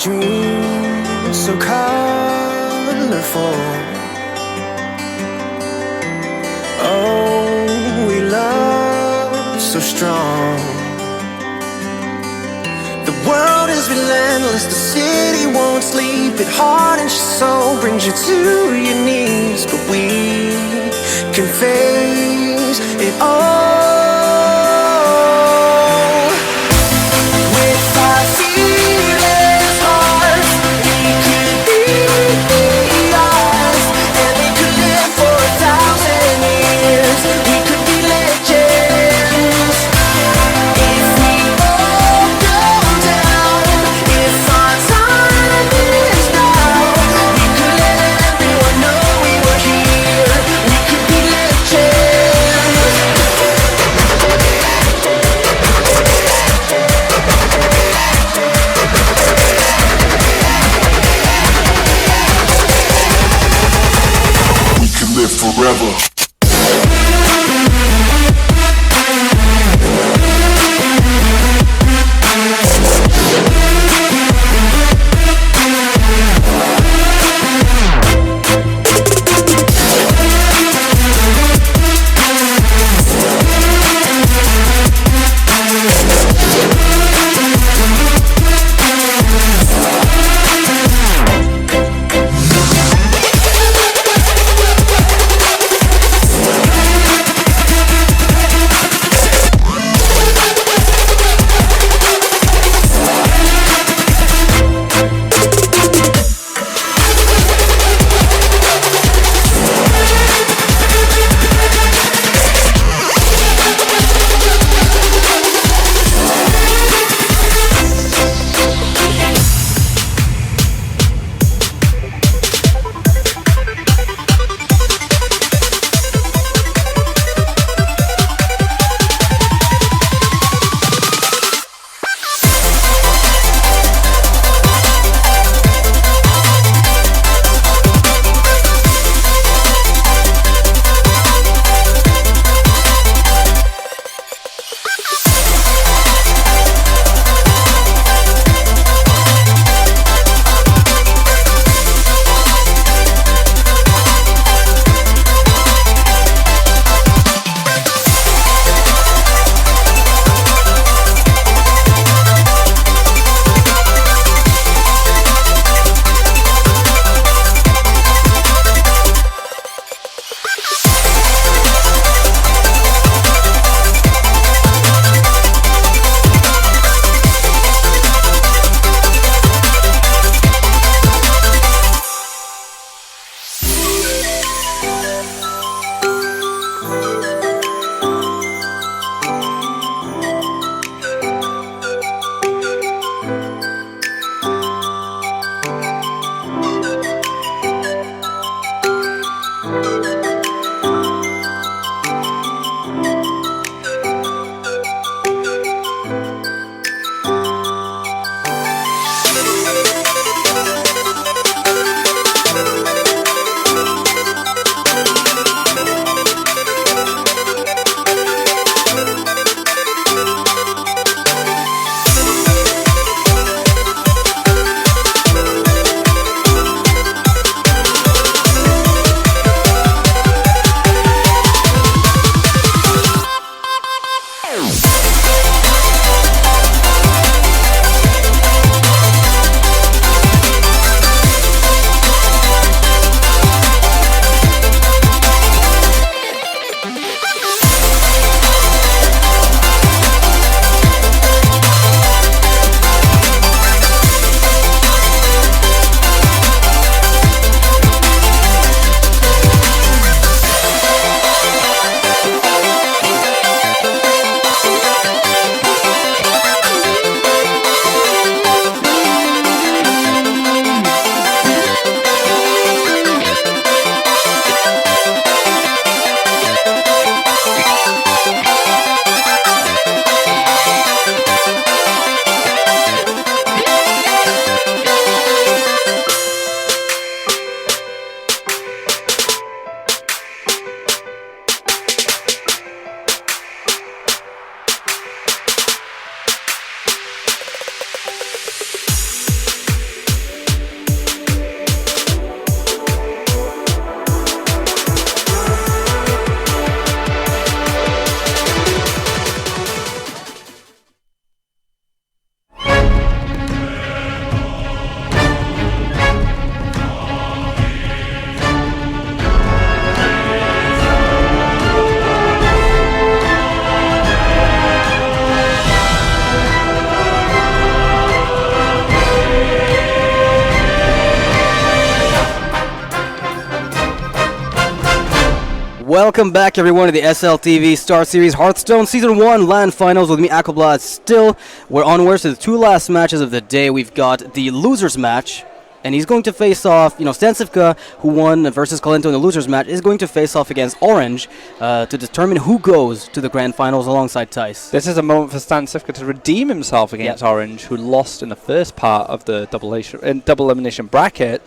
Dreams so colorful. Oh, we love so strong. The world is relentless, the city won't sleep. It hardens your soul, brings you to your knees. But we can face it all. With our fearless hearts, we could be ours, and we could live for 1,000 years. We could be legends. If we all go down, if our time is now, we could let everyone know we were here. We could be legends. Welcome back, everyone, to the SLTV StarSeries Hearthstone Season 1 LAN Finals with me, Aquablad. Still, we're onwards to the two last matches of the day. We've got the losers match, and he's going to face off, StanCifka, who won versus Kalento in the losers match, is going to face off against Orange to determine who goes to the grand finals alongside Tice. This is a moment for StanCifka to redeem himself against Orange, who lost in the first part of the double elimination bracket.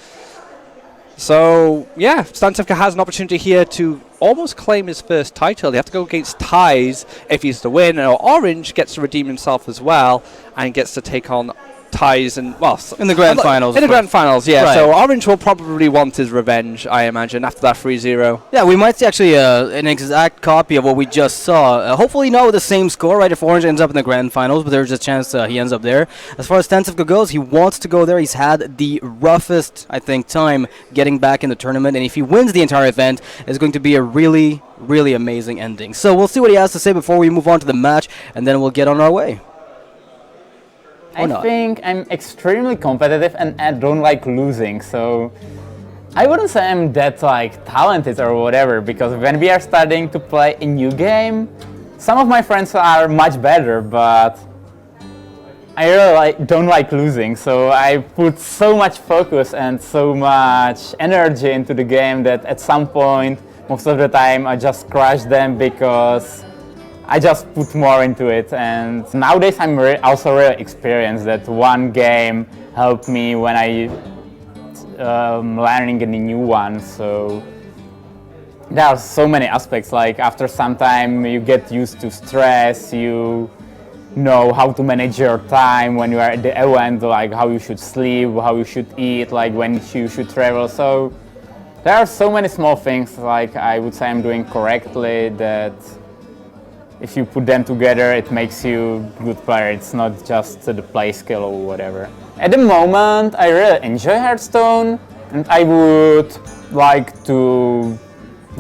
So, yeah, StanCifka has an opportunity here to almost claim his first title. They have to go against Ties if he's to win, or Orange gets to redeem himself as well and gets to take on Ties in the grand finals. In the grand finals, yeah. Right. So Orange will probably want his revenge, I imagine, after that 3-0. Yeah, we might see actually an exact copy of what we just saw. Hopefully not with the same score, right? If Orange ends up in the grand finals, but there's a chance he ends up there. As far as StanCifka goes, he wants to go there. He's had the roughest, I think, time getting back in the tournament, and if he wins the entire event, it's going to be a really, really amazing ending. So we'll see what he has to say before we move on to the match, and then we'll get on our way. I think I'm extremely competitive and I don't like losing, so I wouldn't say I'm that talented or whatever, because when we are starting to play a new game, some of my friends are much better, but I really don't like losing, so I put so much focus and so much energy into the game that at some point, most of the time, I just crush them because I just put more into it. And nowadays I'm also really experienced that one game helped me when I learning a new one. So there are so many aspects, like after some time you get used to stress, you know how to manage your time when you are at the event, like how you should sleep, how you should eat, like when you should travel. So there are so many small things like I would say I'm doing correctly that if you put them together, it makes you a good player. It's not just the play skill or whatever. At the moment, I really enjoy Hearthstone, and I would like to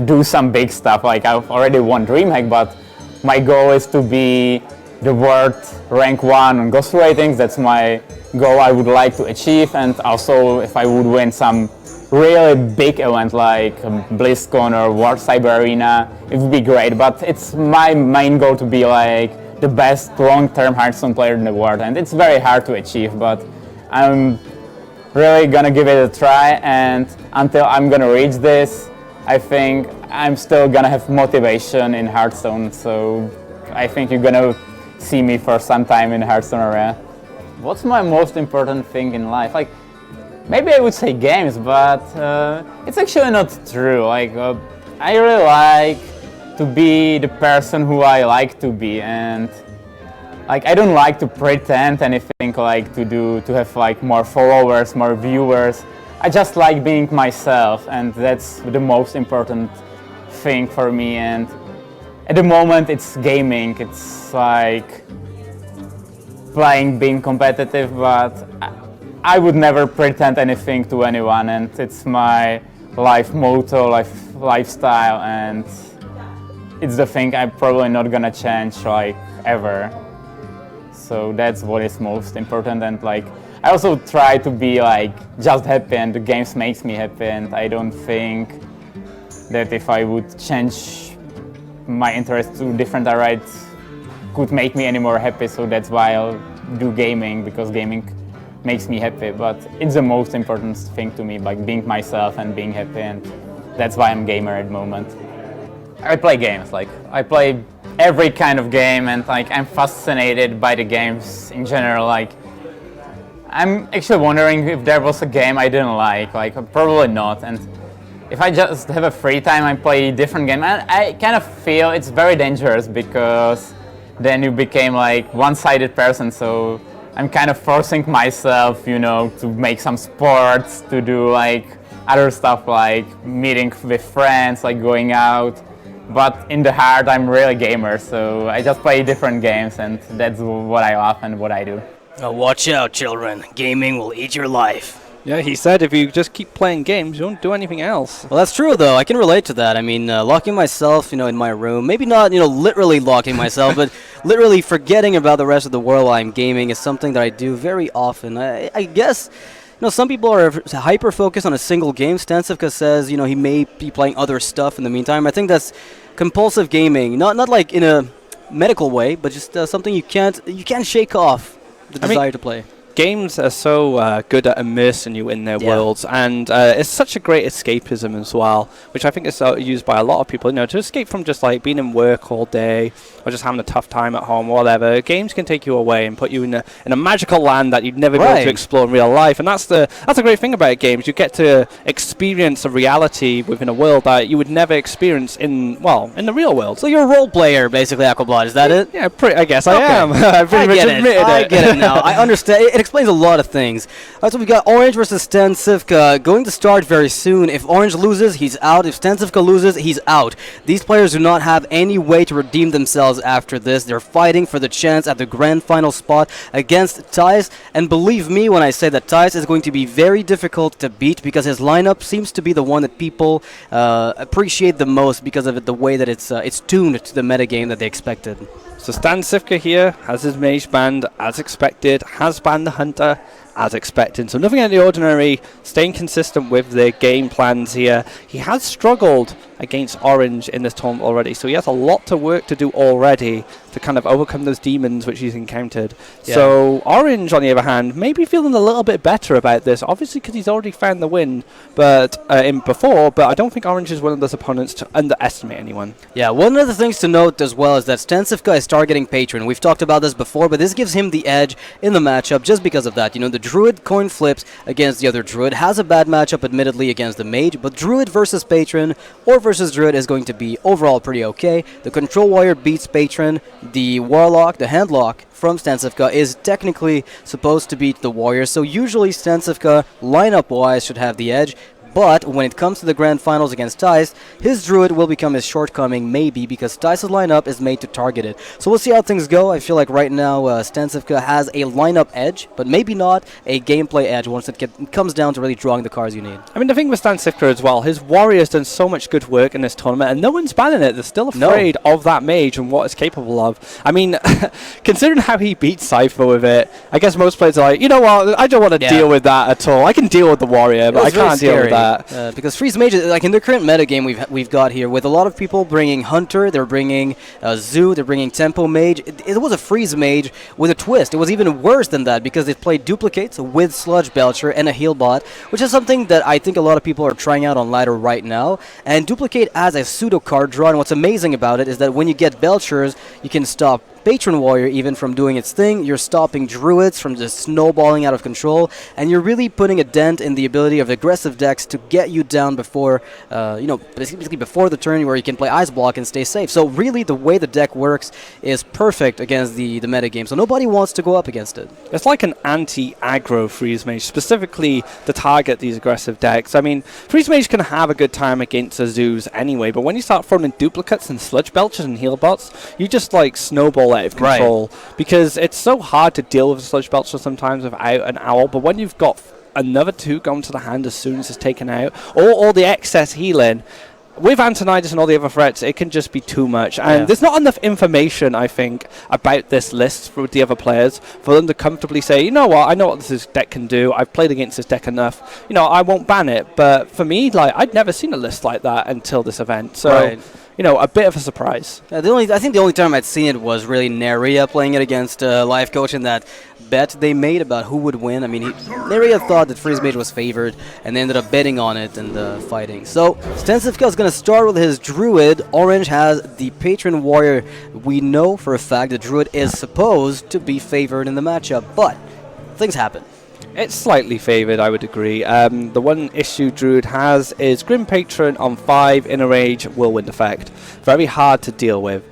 do some big stuff. Like I've already won DreamHack, but my goal is to be the world rank 1 on Ghost ratings. That's my goal I would like to achieve, and also if I would win some really big event like BlizzCon or World Cyber Arena, it would be great, but it's my main goal to be like the best long-term Hearthstone player in the world, and it's very hard to achieve, but I'm really gonna give it a try, and until I'm gonna reach this, I think I'm still gonna have motivation in Hearthstone, so I think you're gonna see me for some time in Hearthstone area. What's my most important thing in life? Like, maybe I would say games, but it's actually not true. Like, I really like to be the person who I like to be, and like I don't like to pretend anything, like to have like more followers, more viewers. I just like being myself, and that's the most important thing for me. And at the moment, it's gaming. It's like playing, being competitive, but I would never pretend anything to anyone, and it's my life motto, lifestyle, and it's the thing I'm probably not gonna change like ever. So that's what is most important, and like I also try to be like just happy, and the games makes me happy, and I don't think that if I would change my interest to different areas could make me any more happy. So that's why I'll do gaming, because gaming makes me happy, but it's the most important thing to me, like being myself and being happy, and that's why I'm gamer at the moment. I play games, like I play every kind of game, and like I'm fascinated by the games in general. Like I'm actually wondering if there was a game I didn't like probably not, and if I just have a free time I play a different game, and I kind of feel it's very dangerous because then you became like one-sided person, so I'm kind of forcing myself, to make some sports, to do like other stuff like meeting with friends, like going out. But in the heart, I'm really a gamer, so I just play different games, and that's what I love and what I do. Watch out, children. Gaming will eat your life. Yeah, he said if you just keep playing games, you don't do anything else. Well, that's true, though. I can relate to that. I mean, locking myself, in my room, maybe not, literally locking myself, but literally forgetting about the rest of the world while I'm gaming is something that I do very often. I guess, some people are hyper-focused on a single game. StanCifka says, he may be playing other stuff in the meantime. I think that's compulsive gaming, not like in a medical way, but just something you can't shake off the desire to play. Games are so good at immersing you in their worlds, and it's such a great escapism as well, which I think is used by a lot of people, to escape from just like being in work all day or just having a tough time at home or whatever. Games can take you away and put you in a magical land that you'd never be able to explore in real life, and that's a great thing about games. You get to experience a reality within a world that you would never experience in the real world. So you're a role player, basically, Aquablot, is that it? Yeah, I guess I am. I've pretty much admitted it. I get it now. I understand. It explains a lot of things. All right, so we got Orange versus StanCifka going to start very soon. If Orange loses, he's out. If StanCifka loses, he's out. These players do not have any way to redeem themselves after this. They're fighting for the chance at the grand final spot against Thijs. And believe me when I say that Thijs is going to be very difficult to beat because his lineup seems to be the one that people appreciate the most because of the way that it's tuned to the metagame that they expected. So StanCifka here has his mage banned as expected, has banned the hunter as expected. So nothing out of the ordinary, staying consistent with their game plans here. He has struggled against Orange in this tournament already, so he has a lot to work to do already to kind of overcome those demons which he's encountered. Yeah. So Orange, on the other hand, may be feeling a little bit better about this, obviously because he's already found the win but I don't think Orange is one of those opponents to underestimate anyone. Yeah, one of the things to note as well is that StanCifka is targeting Patron. We've talked about this before, but this gives him the edge in the matchup just because of that. The Druid coin flips against the other Druid, has a bad matchup admittedly against the Mage, but Druid versus Patron or versus Druid is going to be overall pretty okay. The Control Warrior beats Patron. The Warlock, the Handlock from StanCifka is technically supposed to beat the Warrior, so usually StanCifka lineup-wise should have the edge. But when it comes to the grand finals against Thijs, his Druid will become his shortcoming, maybe, because Thijs' lineup is made to target it. So we'll see how things go. I feel like right now StanCifka has a lineup edge, but maybe not a gameplay edge once it comes down to really drawing the cards you need. I mean, the thing with StanCifka as well, his Warrior's done so much good work in this tournament, and no one's banning it. They're still afraid of that mage and what it's capable of. I mean, considering how he beats Cypher with it, I guess most players are like, you know what, I don't want to deal with that at all. I can deal with the Warrior, but I can't deal with that. Because Freeze Mage, like in the current metagame we've got here, with a lot of people bringing Hunter, they're bringing Zoo, they're bringing Tempo Mage. It was a Freeze Mage with a twist. It was even worse than that because they played duplicates with Sludge Belcher and a heal bot, which is something that I think a lot of people are trying out on ladder right now. And Duplicate as a pseudo card draw, and what's amazing about it is that when you get Belchers, you can stop Patron Warrior even from doing its thing. You're stopping Druids from just snowballing out of control, and you're really putting a dent in the ability of aggressive decks to get you down before, basically before the turn where you can play Ice Block and stay safe. So really the way the deck works is perfect against the metagame, so nobody wants to go up against it. It's like an anti-aggro Freeze Mage, specifically to target these aggressive decks. I mean, Freeze Mage can have a good time against Azus anyway, but when you start throwing in duplicates and Sludge Belchers and heal bots, you just like snowball out of control, because it's so hard to deal with a Sludge Belcher sometimes without an Owl, but when you've got another two going to the hand as soon as it's taken out, or all the excess healing, with Antonidas and all the other threats, it can just be too much. And there's not enough information, I think, about this list for the other players for them to comfortably say, you know what, I know what this deck can do. I've played against this deck enough. I won't ban it. But for me, like, I'd never seen a list like that until this event. So, a bit of a surprise. I think the only time I'd seen it was really Neria playing it against Life Coach in that bet they made about who would win. I mean, Neria thought that Freeze Mage was favored, and they ended up betting on it and fighting. So, StanCifka is going to start with his Druid. Orange has the Patron Warrior. We know for a fact that Druid is supposed to be favored in the matchup, but things happen. It's slightly favoured, I would agree. The one issue Druid has is Grim Patron on 5 in a rage whirlwind effect. Very hard to deal with.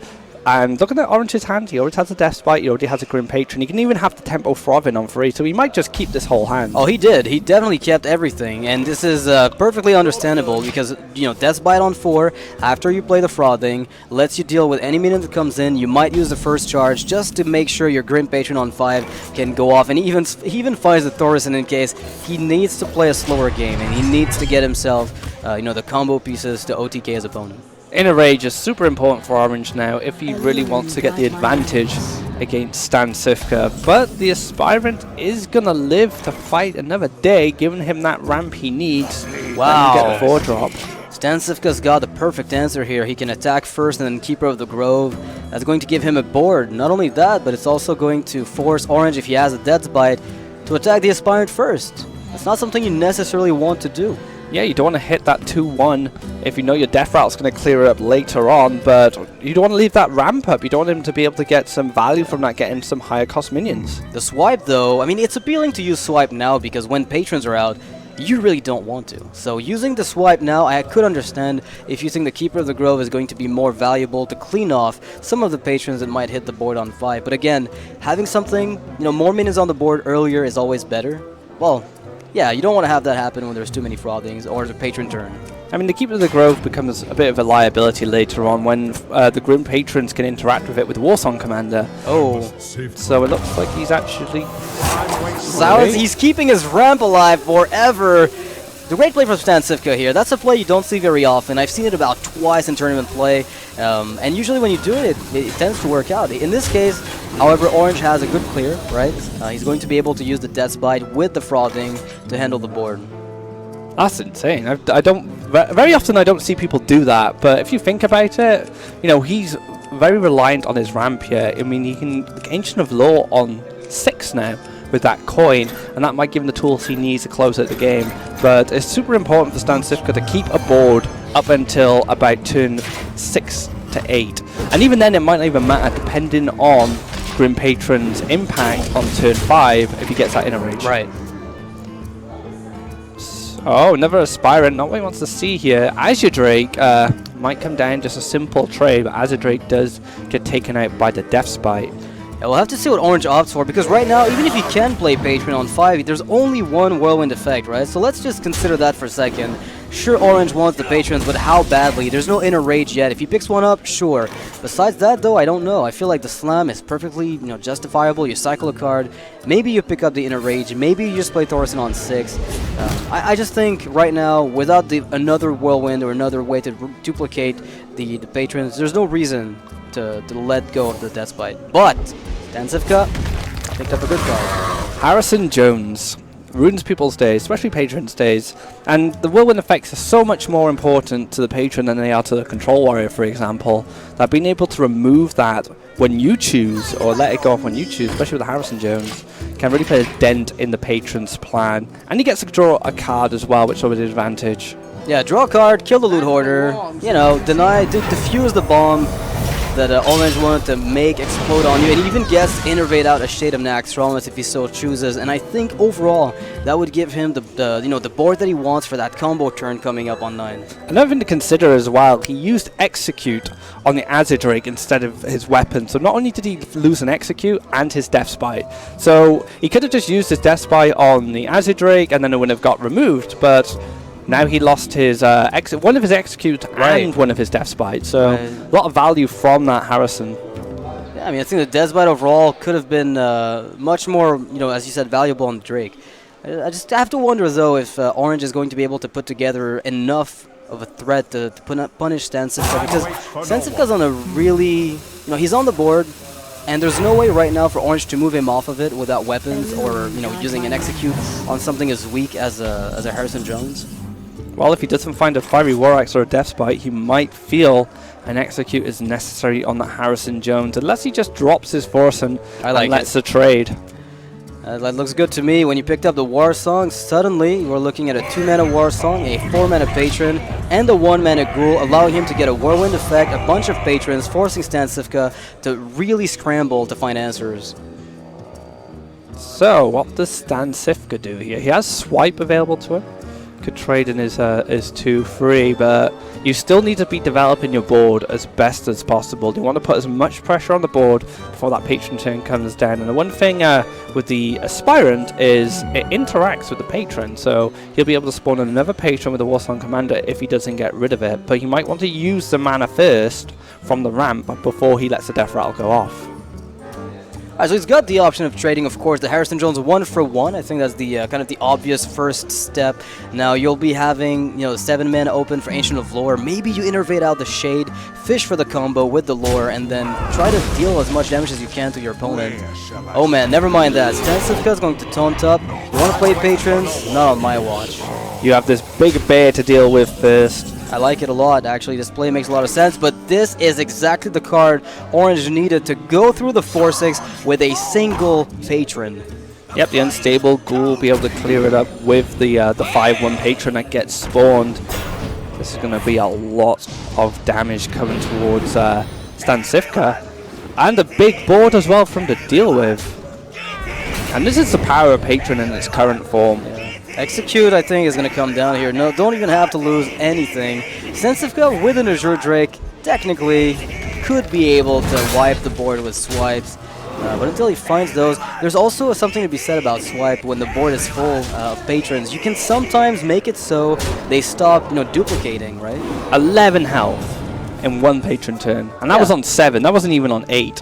And looking at Orange's hand, he already has a Death Spite, he already has a Grim Patron. He can even have the Tempo Throbbing on 3, so he might just keep this whole hand. Oh, he did. He definitely kept everything, and this is perfectly understandable because, Death Bite on 4, after you play the Frothing, lets you deal with any minion that comes in. You might use the first charge just to make sure your Grim Patron on 5 can go off, and he even finds the Thorison in case he needs to play a slower game, and he needs to get himself, the combo pieces to OTK his opponent. Inner Rage is super important for Orange now if he really wants to get the advantage against StanCifka, but the Aspirant is gonna live to fight another day, giving him that ramp he needs. Wow. Get the 4-drop. StanCifka's got the perfect answer here. He can attack first and then Keeper of the Grove. That's going to give him a board. Not only that, but it's also going to force Orange, if he has a Death's Bite, to attack the Aspirant first. That's not something you necessarily want to do. Yeah, you don't want to hit that 2-1 if you know your death route's going to clear it up later on, but you don't want to leave that ramp up. You don't want him to be able to get some value from that, getting some higher cost minions. The swipe, though, I mean, it's appealing to use swipe now because when patrons are out, you really don't want to. So using the swipe now, I could understand if you think the Keeper of the Grove is going to be more valuable to clean off some of the patrons that might hit the board on 5. But again, having something, more minions on the board earlier is always better. Well, yeah, you don't want to have that happen when there's too many frothings or the patron turn. I mean, the Keeper of the Grove becomes a bit of a liability later on when the Grim Patrons can interact with it with Warsong Commander. Oh. So it looks like he's actually... He's keeping his ramp alive forever. The great play from StanCifka here. That's a play you don't see very often. I've seen it about twice in tournament play. And usually when you do it, it tends to work out. In this case, however, Orange has a good clear, right? He's going to be able to use the Death's Bite with the frothing to handle the board. That's insane. I don't... Very often I don't see people do that, but if you think about it, he's very reliant on his ramp here. I mean, he can Ancient of Law on 6 now with that coin, and that might give him the tools he needs to close out the game. But it's super important for StanCifka to keep a board up until about turn 6 to 8. And even then, it might not even matter, depending on Grim Patron's impact on turn 5 if he gets that inner rage. Right. Oh, another Aspirant, not what he wants to see here. Azure Drake might come down just a simple trade, but Azure Drake does get taken out by the Death's Bite. Yeah, we'll have to see what Orange opts for, because right now, even if you can play Patron on 5, there's only one Whirlwind effect, right? So let's just consider that for a second. Sure, Orange wants the Patrons, but how badly? There's no inner rage yet. If he picks one up, sure. Besides that, though, I don't know. I feel like the Slam is perfectly, justifiable. You cycle a card. Maybe you pick up the inner rage. Maybe you just play Thorson on 6. I just think right now, without another Whirlwind or another way to duplicate the Patrons, there's no reason to let go of the Death's Bite. But StanCifka picked up a good card. Harrison Jones ruins people's days, especially patrons' days, and the whirlwind effects are so much more important to the patron than they are to the control warrior, for example, that being able to remove that when you choose, or let it go off when you choose, especially with the Harrison Jones, can really play a dent in the patron's plan. And he gets to draw a card as well, which is always an advantage. Yeah, draw a card, kill the Loot Hoarder, defuse the bomb that Orange wanted to make explode on you, and even gets to innervate out a Shade of Naxxramas if he so chooses. And I think overall that would give him the board that he wants for that combo turn coming up on 9. Another thing to consider as well, he used Execute on the Azure Drake instead of his weapon. So not only did he lose an Execute and his Death's Bite, so he could have just used his Death's Bite on the Azure Drake and then it would have got removed, but now he lost his one of his Execute and one of his Death's Bite, so a lot of value from that Harrison. Yeah, I mean, I think the Death's Bite overall could have been much more, as you said, valuable on the Drake. I just have to wonder, though, if Orange is going to be able to put together enough of a threat to punish StanCifka, because StanCifka's on a really, he's on the board, and there's no way right now for Orange to move him off of it without weapons or, using an Execute on something as weak as a Harrison Jones. Well, if he doesn't find a Fiery War Axe or a Death's Bite, he might feel an Execute is necessary on that Harrison Jones, unless he just drops his force and lets the trade. That looks good to me. When you picked up the War Song, suddenly you are looking at a 2-mana War Song, a 4-mana Patron, and a 1-mana Ghoul, allowing him to get a Whirlwind effect, a bunch of Patrons, forcing StanCifka to really scramble to find answers. So, what does StanCifka do here? He has Swipe available to him. Could trade in his 2-3, but you still need to be developing your board as best as possible. You want to put as much pressure on the board before that patron turn comes down. And the one thing with the Aspirant is it interacts with the patron, so he'll be able to spawn another patron with a Warsong Commander if he doesn't get rid of it. But he might want to use the mana first from the ramp before he lets the death rattle go off. Alright, so he's got the option of trading, of course, the Harrison Jones 1-for-1. I think that's the kind of the obvious first step. Now you'll be having 7 mana open for Ancient of Lore. Maybe you innervate out the Shade, fish for the combo with the Lore, and then try to deal as much damage as you can to your opponent. Oh man, never mind that. StanCifka is going to taunt up. You want to play Patrons? Not on my watch. You have this big bear to deal with first. I like it a lot, actually. This play makes a lot of sense, but this is exactly the card Orange needed to go through the 4-6 with a single Patron. Yep, the Unstable Ghoul will be able to clear it up with the 5-1 Patron that gets spawned. This is going to be a lot of damage coming towards StanCifka. And a big board as well from to deal with. And this is the power of Patron in its current form. Execute, I think, is going to come down here. No, don't even have to lose anything. StanCifka with an Azure Drake technically could be able to wipe the board with swipes. But until he finds those, there's also something to be said about swipe when the board is full of patrons. You can sometimes make it so they stop, duplicating, right? 11 health in one patron turn. And that was on 7. That wasn't even on 8.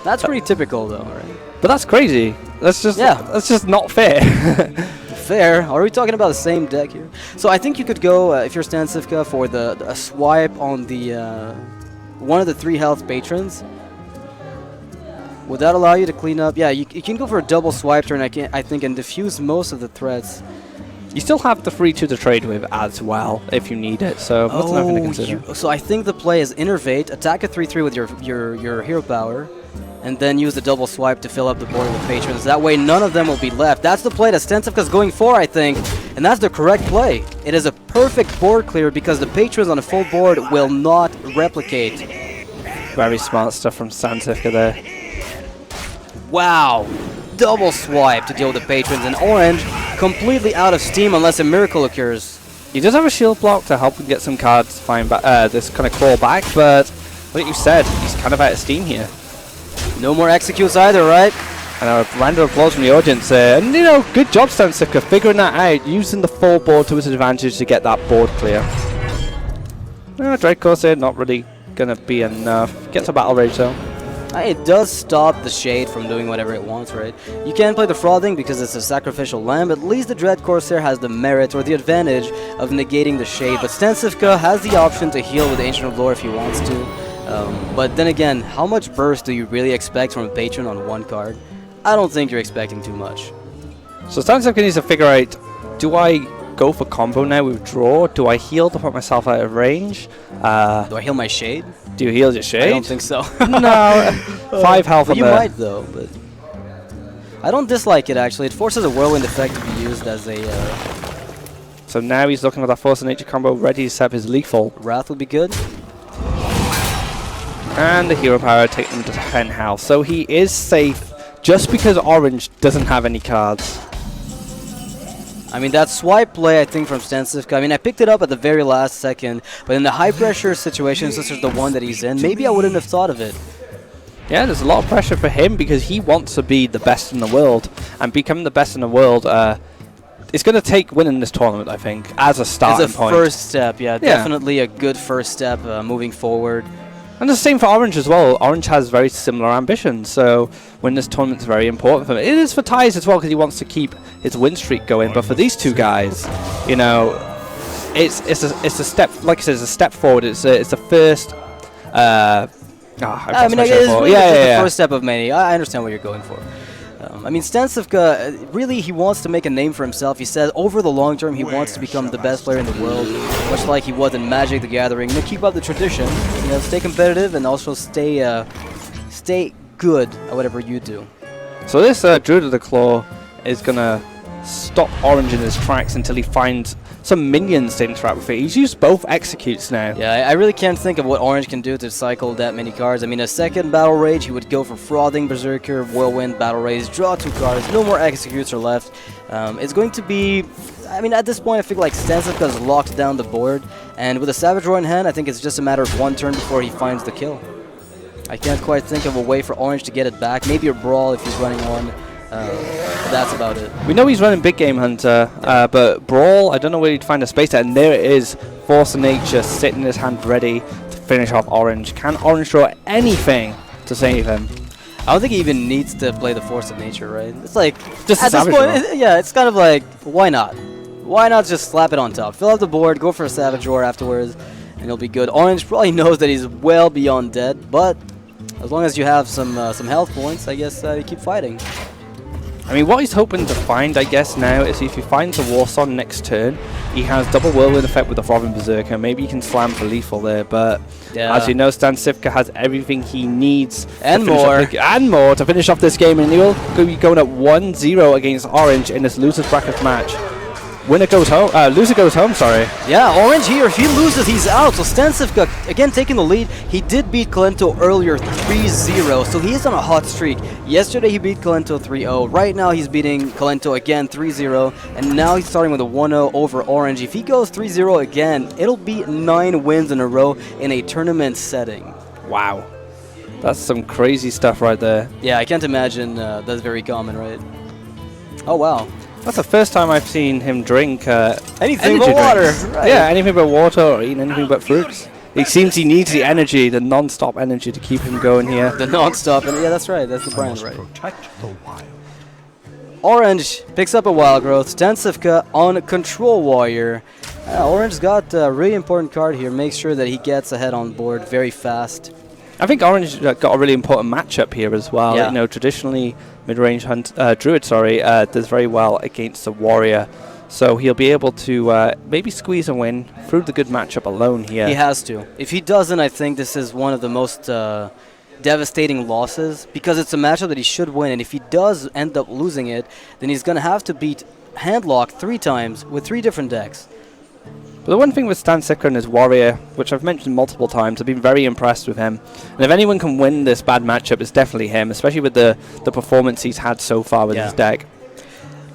That's pretty typical, though, right? But that's crazy. That's just not fair. Fair. Are we talking about the same deck here? So I think you could go, if you're StanCifka, for a swipe on the one of the 3 health patrons. Would that allow you to clean up? Yeah, you can go for a double swipe turn, I think, and diffuse most of the threats. You still have the 3-2 to trade with as well, if you need it, so that's nothing to consider. So I think the play is Innervate, attack a 3-3 with your hero power, and then use the double swipe to fill up the board with patrons. That way none of them will be left. That's the play that StanCifka is going for, I think, and that's the correct play. It is a perfect board clear because the patrons on a full board will not replicate. Very smart stuff from StanCifka there. Wow! Double swipe to deal with the patrons, and Orange completely out of steam unless a miracle occurs. He does have a shield block to help him get some cards to find this kind of claw back, but like you said, he's kind of out of steam here. No more executes either, right? And a round of applause from the audience there. And good job, StanCifka, figuring that out, using the full board to his advantage to get that board clear. Draco's there, not really going to be enough. Gets a Battle Rage though. It does stop the Shade from doing whatever it wants, right? You can't play the Frothing because it's a sacrificial lamb, but at least the Dread Corsair has the merit or the advantage of negating the Shade. But StanCifka has the option to heal with Ancient of Lore if he wants to. But then again, how much burst do you really expect from a patron on one card? I don't think you're expecting too much. So StanCifka needs to figure out, do I go for combo now with draw? Do I heal to put myself out of range? Do I heal my Shade? Do you heal your Shade? I don't think so. No. 5 health on you might though, but I don't dislike it actually. It forces a Whirlwind effect to be used as a... So now he's looking for that Force of Nature combo, ready to set up his lethal. Wrath would be good. And the hero power taking him to 10 health. So he is safe just because Orange doesn't have any cards. I mean, that swipe play, I think, from StanCifka, I mean, I picked it up at the very last second, but in the high-pressure situations such as the one that he's in, maybe I wouldn't have thought of it. Yeah, there's a lot of pressure for him because he wants to be the best in the world, and becoming the best in the world, it's going to take winning this tournament, I think, as a starting point. As a first step, yeah, definitely a good first step moving forward. And the same for Orange as well. Orange has very similar ambitions, so winning this tournament is very important for him. It is for Ties as well because he wants to keep his win streak going. But for these two guys, it's a step. Like I said, it's a step forward. It's the first. I mean, it's really the first step of many. I understand what you're going for. I mean, StanCifka, really, he wants to make a name for himself. He says over the long term, he wants to become the best player in the world, much like he was in Magic the Gathering. To keep up the tradition, stay competitive and also stay good at whatever you do. So this Druid of the Claw is going to stop Orange in his tracks until he finds some minions to interact with it. He's used both executes now. Yeah, I really can't think of what Orange can do to cycle that many cards. I mean, a second Battle Rage, he would go for Frothing, Berserker, Whirlwind, Battle Rage, draw 2 cards, no more executes are left. It's going to be... I mean, at this point, I feel like StanCifka has locked down the board, and with a Savage Roar in hand, I think it's just a matter of one turn before he finds the kill. I can't quite think of a way for Orange to get it back. Maybe a Brawl if he's running one. But that's about it. We know he's running Big Game Hunter, but Brawl, I don't know where he'd find a space at, and there it is, Force of Nature sitting in his hand ready to finish off Orange. Can Orange draw anything to save him? I don't think he even needs to play the Force of Nature, right? It's like, Just at a this Savage point, Roar. yeah, it's kind of like, why not? Why not just slap it on top? Fill out the board, go for a Savage Roar afterwards, and he'll be good. Orange probably knows that he's well beyond dead, but as long as you have some health points, I guess you keep fighting. I mean, what he's hoping to find, I guess, now is if he finds a Warsong next turn, he has double Whirlwind effect with the Throbbing Berserker. Maybe he can slam for lethal there, but as you know, StanCifka has everything he needs. And more. And more to finish off this game, and he will be going up 1-0 against Orange in this loser's bracket match. Winner goes home. Loser goes home, sorry. Yeah, Orange here, if he loses, he's out. So StanCifka, again, taking the lead. He did beat Kalento earlier 3-0, so he is on a hot streak. Yesterday, he beat Kalento 3-0. Right now, he's beating Kalento again 3-0, and now he's starting with a 1-0 over Orange. If he goes 3-0 again, it'll be 9 wins in a row in a tournament setting. Wow. That's some crazy stuff right there. Yeah, I can't imagine that's very common, right? Oh, wow. That's the first time I've seen him drink Anything energy but water. drinks. Right. Yeah, anything but water or eating anything but fruits. It seems he needs the energy, the non-stop energy to keep him going here. The non-stop, and yeah, that's right. That's the brand, right? Protect the wild. Orange picks up a Wild Growth. StanCifka on Control Warrior. Orange's got a really important card here. Makes sure that he gets ahead on board very fast. I think Orange got a really important matchup here as well. Yeah. You know, traditionally mid-range Druid, does very well against the Warrior. So he'll be able to maybe squeeze a win through the good matchup alone here. He has to. If he doesn't, I think this is one of the most devastating losses, because it's a matchup that he should win, and if he does end up losing it, then he's going to have to beat Handlock 3 times with 3 different decks. But the one thing with StanCifka and his Warrior, which I've mentioned multiple times, I've been very impressed with him. And if anyone can win this bad matchup, it's definitely him, especially with the performance he's had so far with his deck.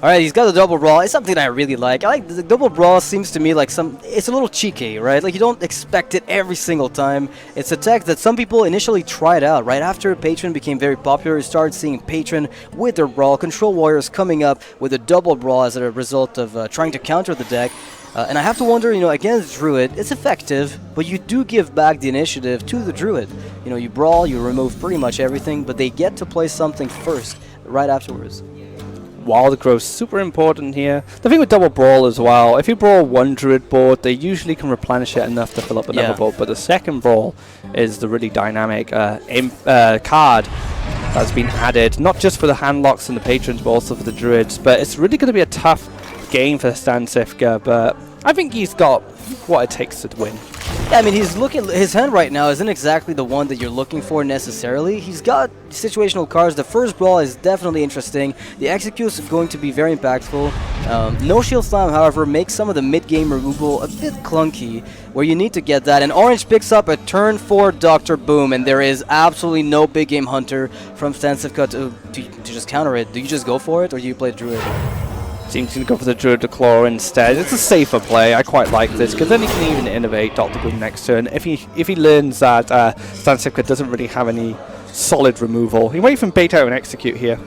All right, he's got the double brawl. It's something that I really like. I like the double brawl. Seems to me like it's a little cheeky, right? Like you don't expect it every single time. It's a tech that some people initially tried out. Right after Patron became very popular, you started seeing Patron with their brawl. Control Warriors coming up with a double brawl as a result of trying to counter the deck. And I have to wonder, against Druid, it's effective, but you do give back the initiative to the Druid. You brawl, you remove pretty much everything, but they get to play something first, right afterwards. Wild Growth, super important here. The thing with double brawl as well, if you brawl one Druid board, they usually can replenish it enough to fill up another board, but the second brawl is the really dynamic card that's been added, not just for the Handlocks and the Patrons, but also for the Druids. But it's really going to be a tough game for StanCifka, but I think he's got what it takes to win. Yeah, I mean, his hand right now isn't exactly the one that you're looking for necessarily. He's got situational cards. The first brawl is definitely interesting. The Execute's going to be very impactful. No Shield Slam, however, makes some of the mid-game removal a bit clunky, where you need to get that. And Orange picks up a turn 4 Dr. Boom, and there is absolutely no big game hunter from StanCifka to just counter it. Do you just go for it, or do you play Druid? Seems to go for the Druid to Claw instead. It's a safer play. I quite like this, because then he can even innovate Dr. Boom next turn. If he learns that StanCifka doesn't really have any solid removal, he might even bait out an Execute here.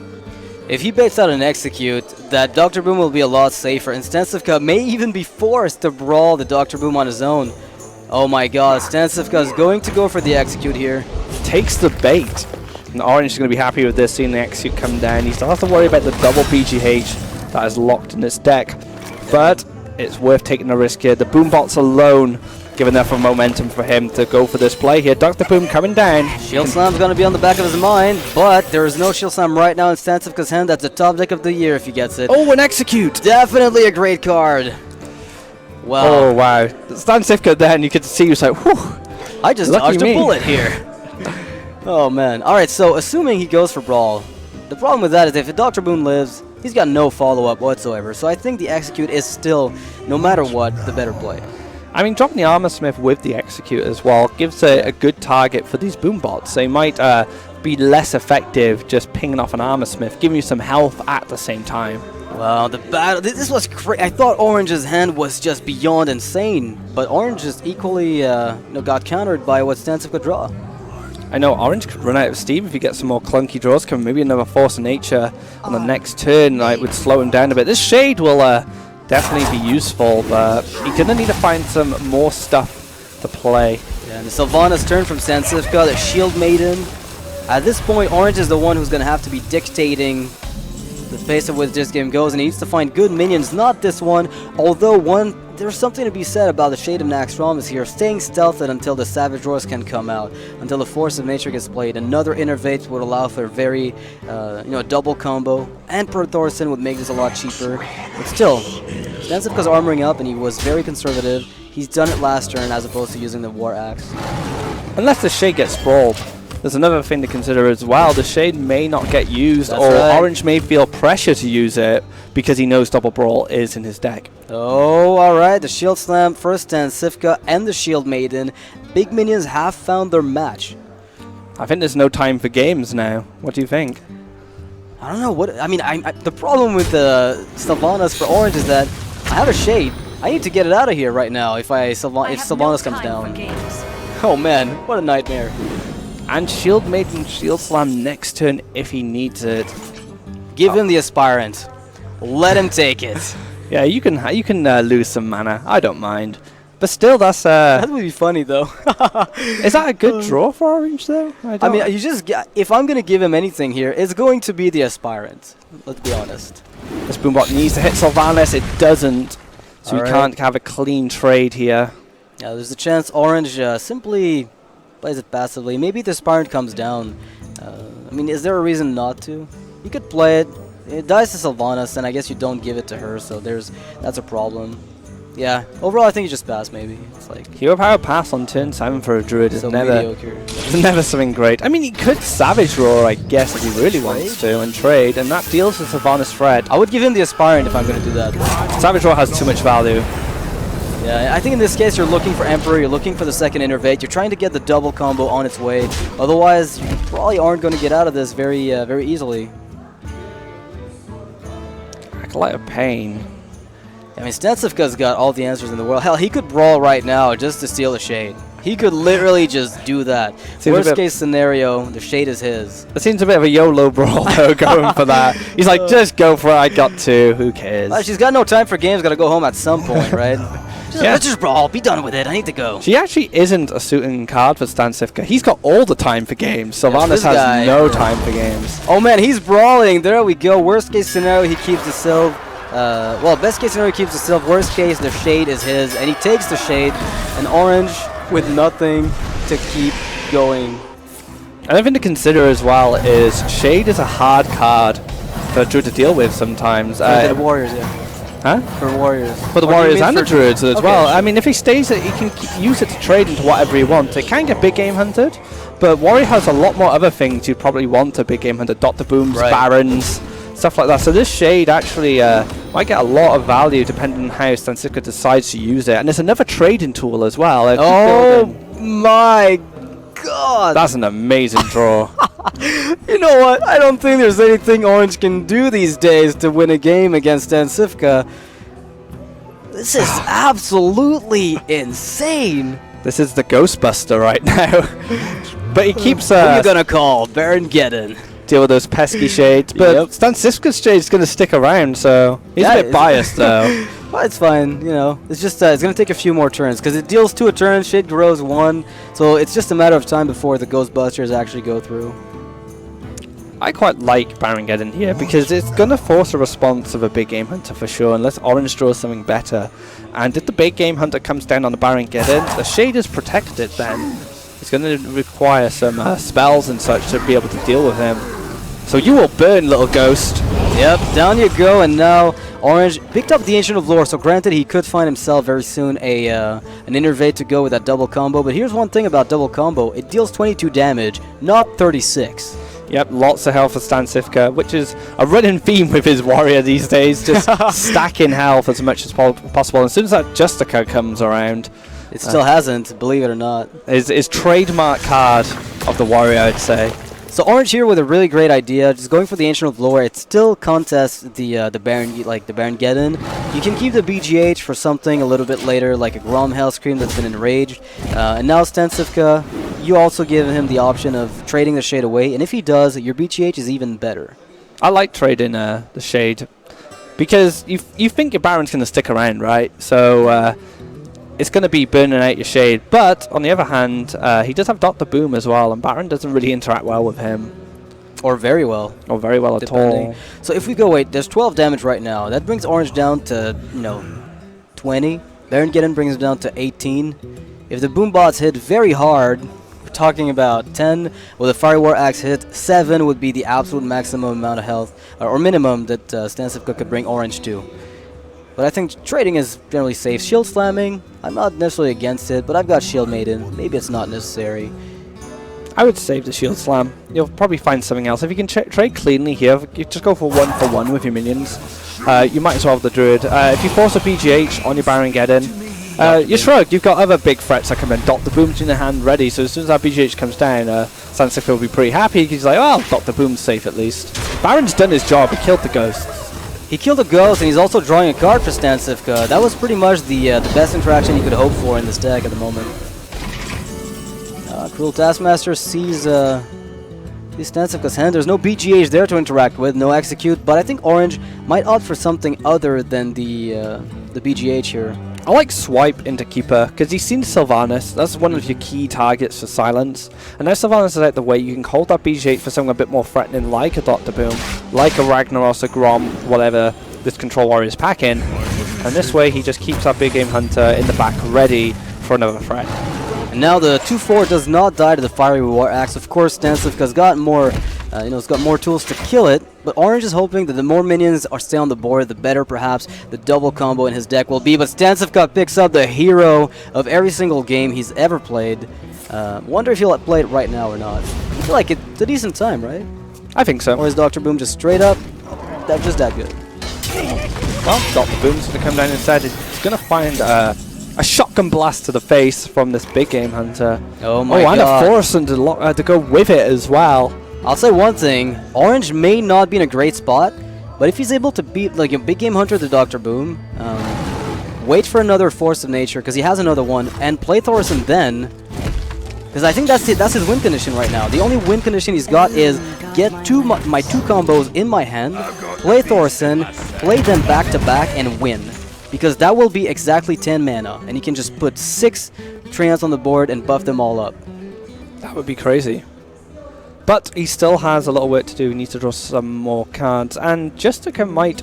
If he baits out an Execute, that Dr. Boom will be a lot safer, and StanCifka may even be forced to brawl the Dr. Boom on his own. Oh my god, StanCifka is going to go for the Execute here. Takes the bait. And Orange is going to be happy with this, seeing the Execute come down. He still has to worry about the double BGH that is locked in its deck, but it's worth taking a risk here. The Boombots alone giving enough of momentum for him to go for this play here. Dr. Boom coming down. Shield Slam's going to be on the back of his mind, but there is no Shield Slam right now in StanCifka's hand. That's the top deck of the year if he gets it. Oh, an Execute! Definitely a great card. Wow. Oh, wow. StanCifka then, you could see, he was like, whew. I just Lucky dodged me. a bullet here. Oh, man. All right, so assuming he goes for Brawl, the problem with that is if Dr. Boom lives, he's got no follow-up whatsoever. So I think the Execute is still, no matter what, the better play. I mean, dropping the Armor Smith with the Execute as well gives a good target for these Boombots. They might be less effective just pinging off an Armor Smith, giving you some health at the same time. Wow, the battle, this was crazy. I thought Orange's hand was just beyond insane, but Orange just equally got countered by what StanCifka draw. I know Orange could run out of steam if he gets some more clunky draws coming. Maybe another Force of Nature on the next turn would slow him down a bit. This Shade will definitely be useful, but he's going to need to find some more stuff to play. Yeah, and the Sylvanas turn from StanCifka, the Shield Maiden. At this point, Orange is the one who's going to have to be dictating the pace of which this game goes, and he needs to find good minions, not this one. Although there's something to be said about the Shade of Naxxramas here, staying stealthed until the Savage Roars can come out, until the Force of Nature gets played. Another Innervate would allow for a very, double combo, and Per Thorson would make this a lot cheaper. But still, StanCifka's armoring up, and he was very conservative. He's done it last turn as opposed to using the War Axe. Unless the Shade gets sprawled. There's another thing to consider as well. The Shade may not get used, That's or right. Orange may feel pressure to use it because he knows Double Brawl is in his deck. Oh, alright. The Shield Slam, first StanCifka, and the Shield Maiden. Big minions have found their match. I think there's no time for games now. What do you think? I don't know what. I mean, the problem with the Sylvanas for Orange is that I have a Shade. I need to get it out of here right now if Sylvanas comes down. Oh man, what a nightmare. And Shield Maiden, Shield Slam next turn if he needs it. Give him the Aspirant. Let him take it. Yeah, you can lose some mana. I don't mind. But still, that's That would be funny though. is that a good draw for Orange though? I mean, if I'm gonna give him anything here, it's going to be the Aspirant. Let's be honest. This Boombot needs to hit Sylvanas. It doesn't. So we Alright. can't have a clean trade here. Yeah, there's a chance Orange simply plays it passively. Maybe the Aspirant comes down. I mean, is there a reason not to? You could play it. It dies to Sylvanas, and I guess you don't give it to her, so that's a problem. Yeah, overall I think you just pass maybe. It's like Hero Power Pass on turn 7 for a Druid is so never, mediocre. it's never something great. I mean, he could Savage Roar, I guess, if he really wants to, and trade, and that deals with Sylvanas threat. I would give him the Aspirant if I'm going to do that. Savage Roar has too much value. Yeah, I think in this case you're looking for Emperor, you're looking for the second Innervate, you're trying to get the double combo on its way. Otherwise, you probably aren't going to get out of this very easily. Acolyte of Pain. I mean, StanCifka's got all the answers in the world. Hell, he could brawl right now just to steal the Shade. He could literally just do that. Worst case scenario, the Shade is his. It seems a bit of a YOLO brawl, though, going for that. He's like, just go for it, I got to, who cares? Well, she's got no time for games, gotta go home at some point, right? Yeah. Let's just brawl, be done with it, I need to go. She actually isn't a suiting card for StanCifka. He's got all the time for games. Sylvanas this guy. has no time for games. Oh man, he's brawling, there we go. Worst case scenario, he keeps the Sylv. Well, best case scenario, he keeps the Sylv. Worst case, the Shade is his, and he takes the Shade. And Orange with nothing to keep going. Another thing to consider as well is Shade is a hard card for Druid to deal with sometimes. For the Warriors, yeah. Huh? For Warriors. For the Or do you Warriors mean and the for Druids as Okay, well. sure. I mean, if he stays it, he can use it to trade into whatever he wants. It can get big game hunted, but Warrior has a lot more other things you'd probably want to big game hunted. Dr. Booms, Right. Barons, stuff like that. So this Shade actually might get a lot of value depending on how StanCifka decides to use it. And there's another trading tool as well. If you Oh build my god! that's an amazing draw. You know what? I don't think there's anything Orange can do these days to win a game against StanCifka. This is absolutely insane. This is the Ghostbuster right now. But he keeps Who are you gonna call? Baron Geddon. deal with those pesky Shades. But Yep. StanCifka's Shade's going to stick around, so he's Yeah, a bit biased though. Well, it's fine, you know. It's just it's gonna take a few more turns because it deals 2 a turn. Shade grows 1, so it's just a matter of time before the Ghostbusters actually go through. I quite like Baron Geddon here because it's going to force a response of a big game hunter for sure, unless Orange draws something better. And if the big game hunter comes down on the Baron Geddon, the Shade is protected then. It's going to require some spells and such to be able to deal with him. So you will burn, little ghost. Yep, down you go, and now Orange picked up the Ancient of Lore, so granted he could find himself very soon an Innervate to go with that double combo, but here's one thing about double combo, it deals 22 damage, not 36. Yep, lots of health for StanCifka, which is a running theme with his warrior these days, just stacking health as much as possible. And as soon as that Justica comes around, It still hasn't, believe it or not. is trademark card of the warrior, I'd say. So Orange here with a really great idea, just going for the Ancient of Lore. It still contests the Baron, like the Baron Geddon. You can keep the BGH for something a little bit later, like a Grom Hellscream that's been enraged. And now StanCifka, you also give him the option of trading the Shade away, and if he does, your BGH is even better. I like trading the Shade because you think your Baron's going to stick around, right? So it's going to be burning out your shade. But on the other hand, he does have Dr. Boom as well, and Baron doesn't really interact well with him. Or very well. Or very well at all. So if we go, wait, there's 12 damage right now. That brings Orange down to, 20. Baron Geddon brings it down to 18. If the boom bots hit very hard, we're talking about 10. Well, the Fire War Axe hit 7 would be the absolute maximum amount of health, or minimum that StanCifka could bring Orange to. But I think trading is generally safe. Shield slamming, I'm not necessarily against it, but I've got Shield Maiden. Maybe it's not necessary. I would save the shield slam. You'll probably find something else. If you can trade cleanly here, you just go for 1-for-1 with your minions. You might as well have the Druid. If you force a BGH on your Baron Geddon, you're shrugged. You've got other big threats that come in. Dr. Boom's in the hand ready, so as soon as that BGH comes down, StanCifka will be pretty happy. He's like, oh, Dr. Boom's safe at least. Baron's done his job. He killed the ghosts. He killed a ghost, and he's also drawing a card for StanCifka. That was pretty much the best interaction you could hope for in this deck at the moment. Cruel Taskmaster sees StanCifka's hand. There's no BGH there to interact with, no execute, but I think Orange might opt for something other than the BGH here. I like Swipe into Keeper, because he's seen Sylvanas. That's one of your key targets for Silence. And now Sylvanas is out the way, you can hold that BGH for something a bit more threatening, like a Dr. Boom, like a Ragnaros, a Grom, whatever this Control Warrior is packing. And this way, he just keeps that Big Game Hunter in the back ready for another threat. And now the 2-4 does not die to the Fiery War Axe. Of course, StanCifka's got more, it's got more tools to kill it. But Orange is hoping that the more minions stay on the board, the better perhaps the double combo in his deck will be. But StanCifka picks up the hero of every single game he's ever played. Wonder if he'll play it right now or not. I feel like it's a decent time, right? I think so. Or is Dr. Boom just straight up just that good? Well, Dr. Boom's going to come down instead. He's going to find a shotgun blast to the face from this Big Game Hunter. Oh my god. And a Forsen to go with it as well. I'll say one thing. Orange may not be in a great spot, but if he's able to beat like a Big Game Hunter to Dr. Boom, wait for another Force of Nature, because he has another one, and play Thorson then, because I think that's his win condition right now. The only win condition he's got is get my two combos in my hand, play Thorson, play them back to back, and win. Because that will be exactly 10 mana, and he can just put 6 Treants on the board and buff them all up. That would be crazy. But he still has a little work to do. He needs to draw some more cards, and Justica might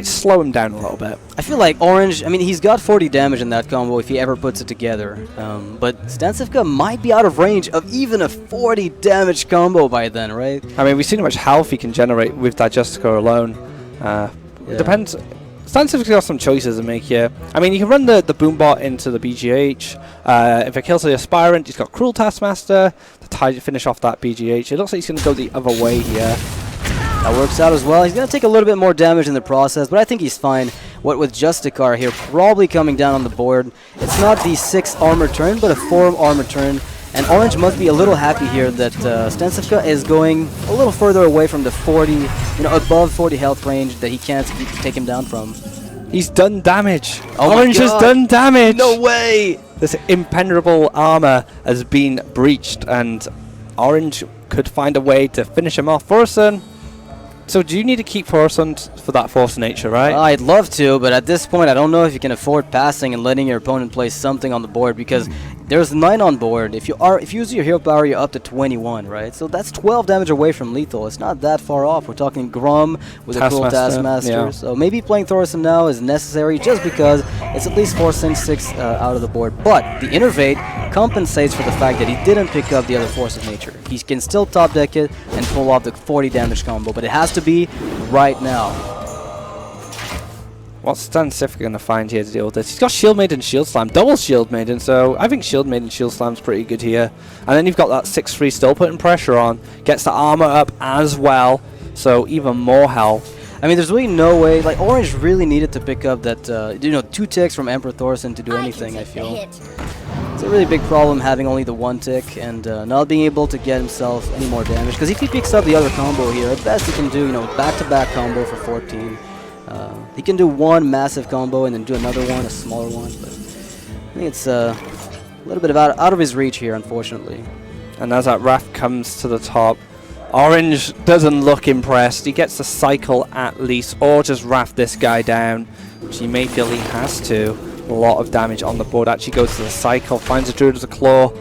slow him down a little bit. I feel like Orange, I mean, he's got 40 damage in that combo if he ever puts it together. But StanCifka might be out of range of even a 40 damage combo by then, right? I mean, we've seen how much health he can generate with that Justica alone. It depends. StanCifka's got some choices to make here. I mean, you can run the Boombot into the BGH. If it kills the Aspirant, he's got Cruel Taskmaster to finish off that BGH. It looks like he's going to go the other way here. That works out as well. He's going to take a little bit more damage in the process, but I think he's fine. What with Justicar here probably coming down on the board. It's not the 6 armor turn, but a 4 armor turn. And Orange must be a little happy here that StanCifka is going a little further away from the 40, above 40 health range that he can't take him down from. He's done damage. Oh Orange has done damage. No way. This impenetrable armor has been breached, and Orange could find a way to finish him off. Forsen. So do you need to keep Forsen for that Force of Nature, right? I'd love to, but at this point I don't know if you can afford passing and letting your opponent play something on the board, because there's 9 on board. If you use your hero power, you're up to 21, right? So that's 12 damage away from lethal. It's not that far off. We're talking Grom with a Cruel Taskmaster. Yeah. So maybe playing Thorson now is necessary just because it's at least forcing 6 out of the board. But the Innervate compensates for the fact that he didn't pick up the other Force of Nature. He can still top deck it and pull off the 40 damage combo, but it has to be right now. What's StanCifka going to find here to deal with this? He's got Shield Maiden, Shield Slam, double Shield Maiden, so I think Shield Maiden, Shield Slam's pretty good here. And then you've got that 6-3 still putting pressure on, gets the armor up as well, so even more health. I mean, there's really no way, like, Orange really needed to pick up that, 2 ticks from Emperor Thorson to do anything, I feel. It's a really big problem having only the 1 tick and not being able to get himself any more damage. Because if he picks up the other combo here, at best he can do, back-to-back combo for 14. He can do 1 massive combo and then do another one, a smaller one. But I think it's a little bit out of his reach here, unfortunately. And as that Wrath comes to the top, Orange doesn't look impressed. He gets the cycle at least, or just wrath this guy down, which he may feel he has to. A lot of damage on the board. Actually goes to the cycle, finds a Druid with a claw.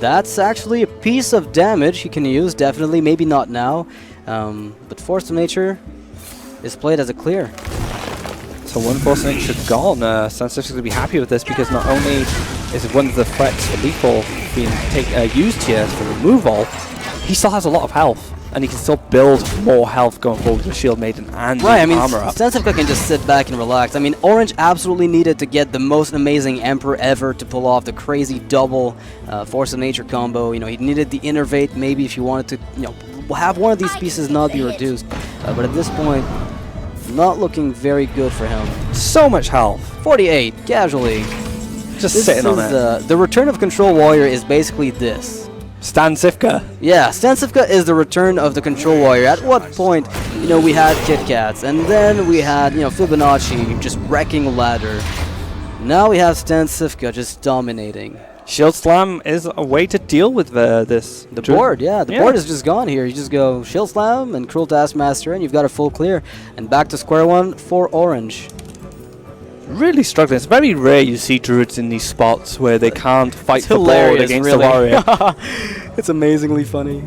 That's actually a piece of damage he can use, definitely. Maybe not now, but Force of Nature is played as a clear. So one Force of Nature gone. StanCifka's going to be happy with this because not only is one of the threats for lethal being used here for removal, he still has a lot of health, and he can still build more health going forward with Shield Maiden and right, I mean, armor up. StanCifka can just sit back and relax. I mean, Orange absolutely needed to get the most amazing Emperor ever to pull off the crazy double Force of Nature combo. You know, he needed the Innervate maybe if you wanted to, you know, have one of these pieces not be reduced. But at this point, not looking very good for him. So much health. 48, casually. Just sitting on it. The return of Control Warrior is basically this. StanCifka. Yeah, StanCifka is the return of the Control Warrior. At what point, you know, we had Kit Kats, and then we had, you know, Fibonacci just wrecking ladder. Now we have StanCifka just dominating. Shield Slam is a way to deal with this. The board, yeah, the board is just gone here. You just go Shield Slam and Cruel Taskmaster, and you've got a full clear. And back to square one for Orange. Really struggling. It's very rare you see Druids in these spots where they can't fight for board Hilarious, against really. the warrior. It's amazingly funny.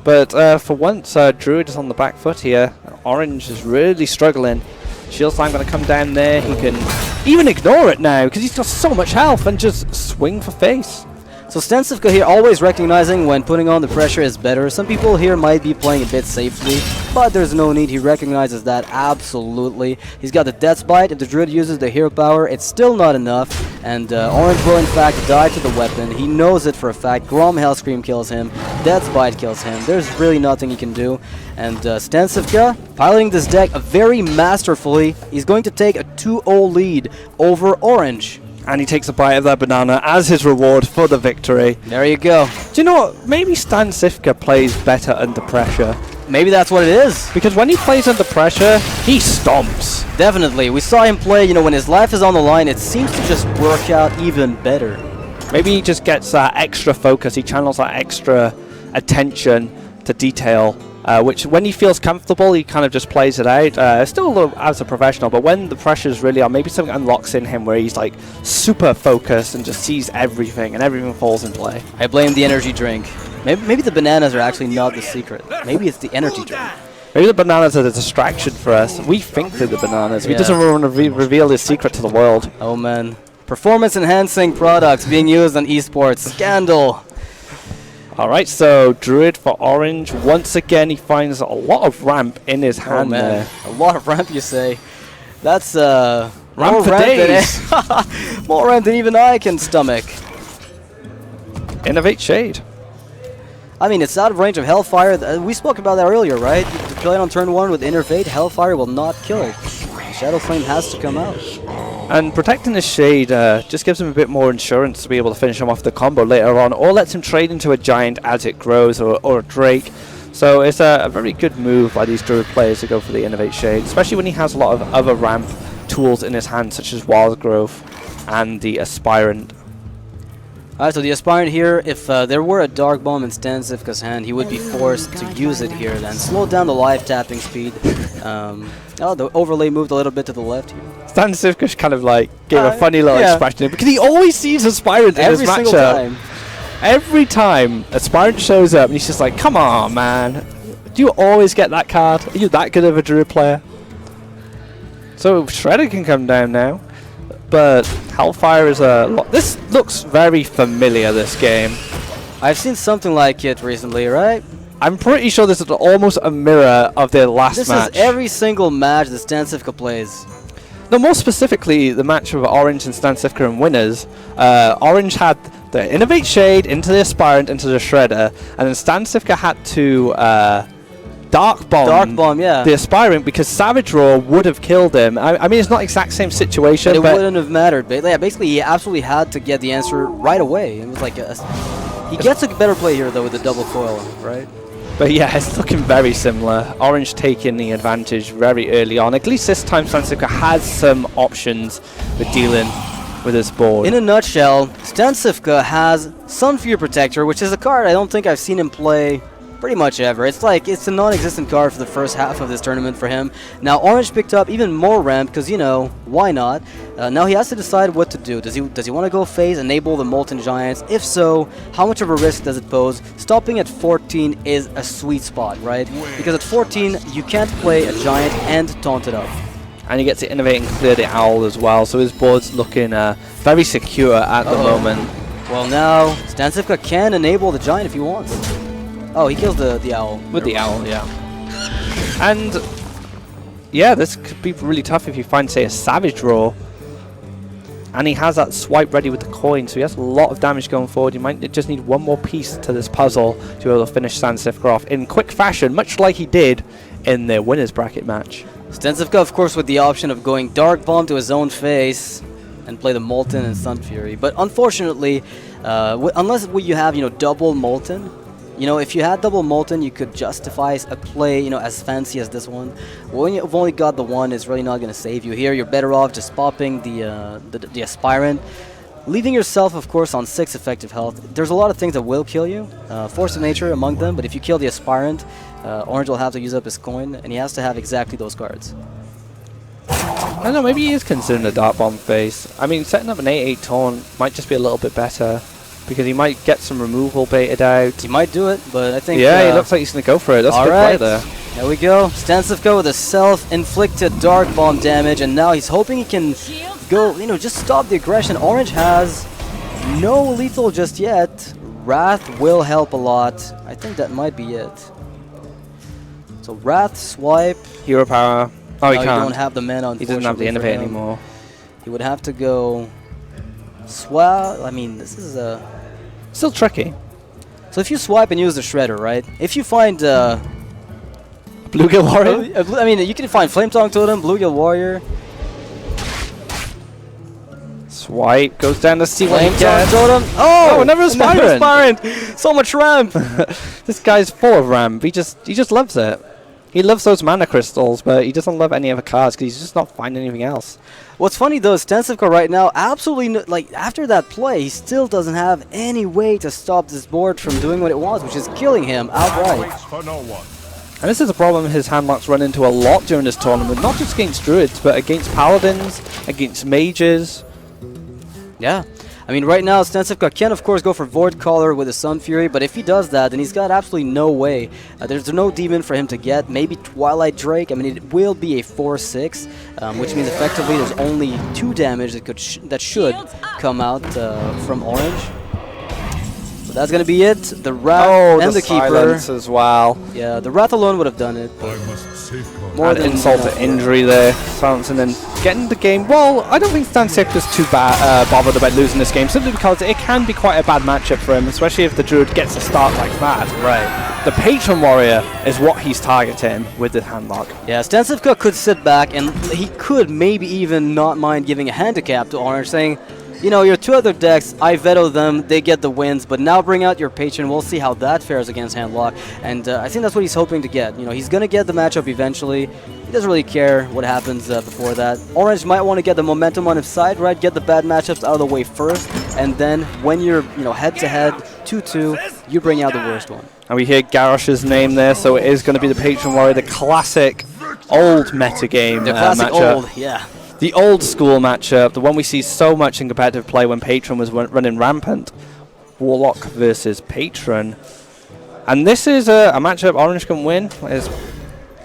But for once, Druid is on the back foot here. Orange is really struggling. Shield Slam going to come down there. He can even ignore it now because he's got so much health and just swing for face. So StanCifka here always recognizing when putting on the pressure is better. Some people here might be playing a bit safely, but there's no need. He recognizes that absolutely. He's got the Death's Bite. If the Druid uses the hero power, it's still not enough. And Orange will in fact die to the weapon. He knows it for a fact. Grom Hellscream kills him. Death's Bite kills him. There's really nothing he can do. And StanCifka piloting this deck very masterfully. He's going to take a 2-0 lead over Orange. And he takes a bite of that banana as his reward for the victory. There you go. Do you know what? Maybe StanCifka plays better under pressure. Maybe that's what it is. Because when he plays under pressure, he stomps. Definitely. We saw him play, you know, when his life is on the line, it seems to just work out even better. Maybe he just gets that extra focus. He channels that extra attention to detail. Which, when he feels comfortable, he kind of just plays it out. Still as a professional, but when the pressure's really on, maybe something unlocks in him where he's like super focused and just sees everything and everything falls in play. I blame the energy drink. Maybe the bananas are actually not the secret. Maybe it's the energy drink. Maybe the bananas are a distraction for us. We think they're the bananas. Yeah. He doesn't want to reveal his secret to the world. Oh man. Performance-enhancing products being used on esports. Scandal. Alright, so Druid for Orange. Once again, he finds a lot of ramp in his hand there. A lot of ramp, you say. That's ramp more for ramp days. more ramp than even I can stomach. Innovate Shade. I mean, it's out of range of Hellfire. We spoke about that earlier, right? To play it on turn 1 with Innervate, Hellfire will not kill it. Shadow Flame has to come out. And protecting the Shade just gives him a bit more insurance to be able to finish him off the combo later on, or lets him trade into a Giant as it grows, or a Drake. So it's a very good move by these Druid players to go for the Innovate Shade, especially when he has a lot of other ramp tools in his hand, such as Wild Growth and the Aspirant. Alright, so the Aspirant here, if there were a Dark Bomb in StanCifka's hand, he would be forced to use it here then. Slow down the live tapping speed. The overlay moved a little bit to the left here. StanCifka kind of like gave a funny little expression because he always sees Aspirant in his matchup. Every single time. Every time Aspirant shows up and he's just like, come on, man. Do you always get that card? Are you that good of a Druid player? So Shredder can come down now. But Hellfire is a lot. This looks very familiar, this game. I've seen something like it recently, right? I'm pretty sure this is almost a mirror of their last match. This is every single match that StanCifka plays. No, more specifically, the match of Orange and StanCifka and winners. Orange had the Innovate Shade into the Aspirant, into the Shredder, and then StanCifka had to Dark Bomb, yeah. the Aspirant, because Savage Roar would have killed him. I mean, it's not exact same situation, but it wouldn't have mattered. But yeah, basically, he absolutely had to get the answer right away. It was like he gets a better play here though with the double coil, right? But yeah, it's looking very similar. Orange taking the advantage very early on. At least this time, StanCifka has some options with dealing with his board. In a nutshell, StanCifka has Sunfear Protector, which is a card I don't think I've seen him play pretty much ever. It's like, it's a non-existent card for the first half of this tournament for him. Now Orange picked up even more ramp, because, you know, why not? Now he has to decide what to do. Does he want to go phase, enable the Molten Giants? If so, how much of a risk does it pose? Stopping at 14 is a sweet spot, right? Because at 14, you can't play a Giant and taunt it up. And he gets to innovate and clear the Owl as well, so his board's looking very secure at the moment. Well, now StanCifka can enable the Giant if he wants. Oh, he kills the Owl. With the Owl, yeah. And yeah, this could be really tough if you find, say, a Savage Draw. And he has that swipe ready with the coin, so he has a lot of damage going forward. You might just need one more piece to this puzzle to be able to finish StanCifka off in quick fashion, much like he did in their winners bracket match. StanCifka, of course, with the option of going Dark Bomb to his own face and play the Molten and Sun Fury. But unfortunately, unless you have, you know, double Molten, you know, if you had double Molten, you could justify a play, you know, as fancy as this one. When you've only got the one, it's really not going to save you here. You're better off just popping the Aspirant, leaving yourself, of course, on 6 effective health. There's a lot of things that will kill you, Force of Nature among them, but if you kill the Aspirant, Orange will have to use up his coin, and he has to have exactly those cards. I don't know, maybe he is considering a Dark Bomb face. I mean, setting up an 8-8 taunt might just be a little bit better, because he might get some removal baited out. He might do it, but I think... Yeah, he looks like he's going to go for it. That's a good play there. There we go. StanCifka with a self-inflicted Dark Bomb damage, and now he's hoping he can go, you know, just stop the aggression. Orange has no lethal just yet. Wrath will help a lot. I think that might be it. So Wrath, swipe. Hero power. Oh, he No, can't. you don't have the mana, He doesn't have the unfortunately, innovate for him. anymore. He would have to go... Swap. I mean, this is a... Still tricky. So if you swipe and use the Shredder, right? If you find... Bluegill Warrior? I mean, you can find Flame Tongue Totem, Bluegill Warrior, Swipe, goes down to see what he Flame Tongue gets. Totem. Oh, another Aspirant. Aspirant. So much ramp. This guy's full of ramp. He just loves it. He loves those mana crystals, but he doesn't love any other cards because he's just not finding anything else. What's funny though is StanCifka right now, absolutely like after that play, he still doesn't have any way to stop this board from doing what it wants, which is killing him outright. And this is a problem his handlocks run into a lot during this tournament, not just against druids, but against paladins, against mages. Yeah. I mean, right now, StanCifka can, of course, go for Void Caller with a Sun Fury, but if he does that, then he's got absolutely no way. There's no demon for him to get. Maybe Twilight Drake. I mean, it will be a 4/6, which means effectively there's only 2 damage that should come out from Orange. So that's going to be it. The Wrath and the Keeper. Silence as well. Yeah, the Wrath alone would have done it. But More than insult to injury there. Silence and then getting the game. Well, I don't think StanCifka's too bothered about losing this game, simply because it can be quite a bad matchup for him, especially if the Druid gets a start like that. Right. The Patron Warrior is what he's targeting with the handlock. Yeah, StanCifka could sit back and he could maybe even not mind giving a handicap to Orange, saying, you know, your 2 other decks, I veto them, they get the wins, but now bring out your Patron, we'll see how that fares against Handlock. And I think that's what he's hoping to get. You know, he's going to get the matchup eventually. He doesn't really care what happens before that. Orange might want to get the momentum on his side, right? Get the bad matchups out of the way first, and then when you're, you know, head-to-head, 2-2, you bring out the worst one. And we hear Garrosh's name there, so it is going to be the Patron Warrior, the classic old metagame The classic matchup. old, yeah. The old school matchup, the one we see so much in competitive play when Patron was running rampant. Warlock versus Patron. And this is a matchup Orange can win,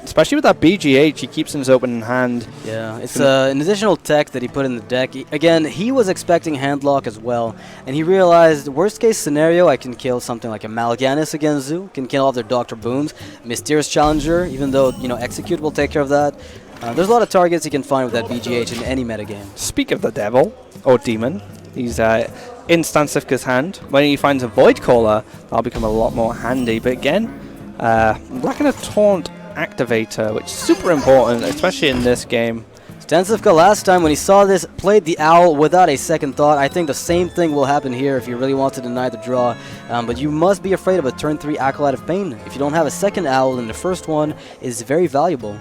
especially with that BGH he keeps in his open hand. Yeah, it's an additional tech that he put in the deck. Again, he was expecting Handlock as well, and he realized, worst case scenario, I can kill something like a Mal'Ganis against Zoo, can kill off their Dr. Booms, Mysterious Challenger, even though, you know, Execute will take care of that. There's a lot of targets you can find with that BGH in any metagame. Speak of the devil, or demon, he's in StanCifka's hand. When he finds a Void Caller, that'll become a lot more handy. But again, lacking a Taunt Activator, which is super important, especially in this game. StanCifka last time when he saw this played the Owl without a second thought. I think the same thing will happen here if you really want to deny the draw. But you must be afraid of a turn 3 Acolyte of Pain. If you don't have a second Owl, then the first one is very valuable.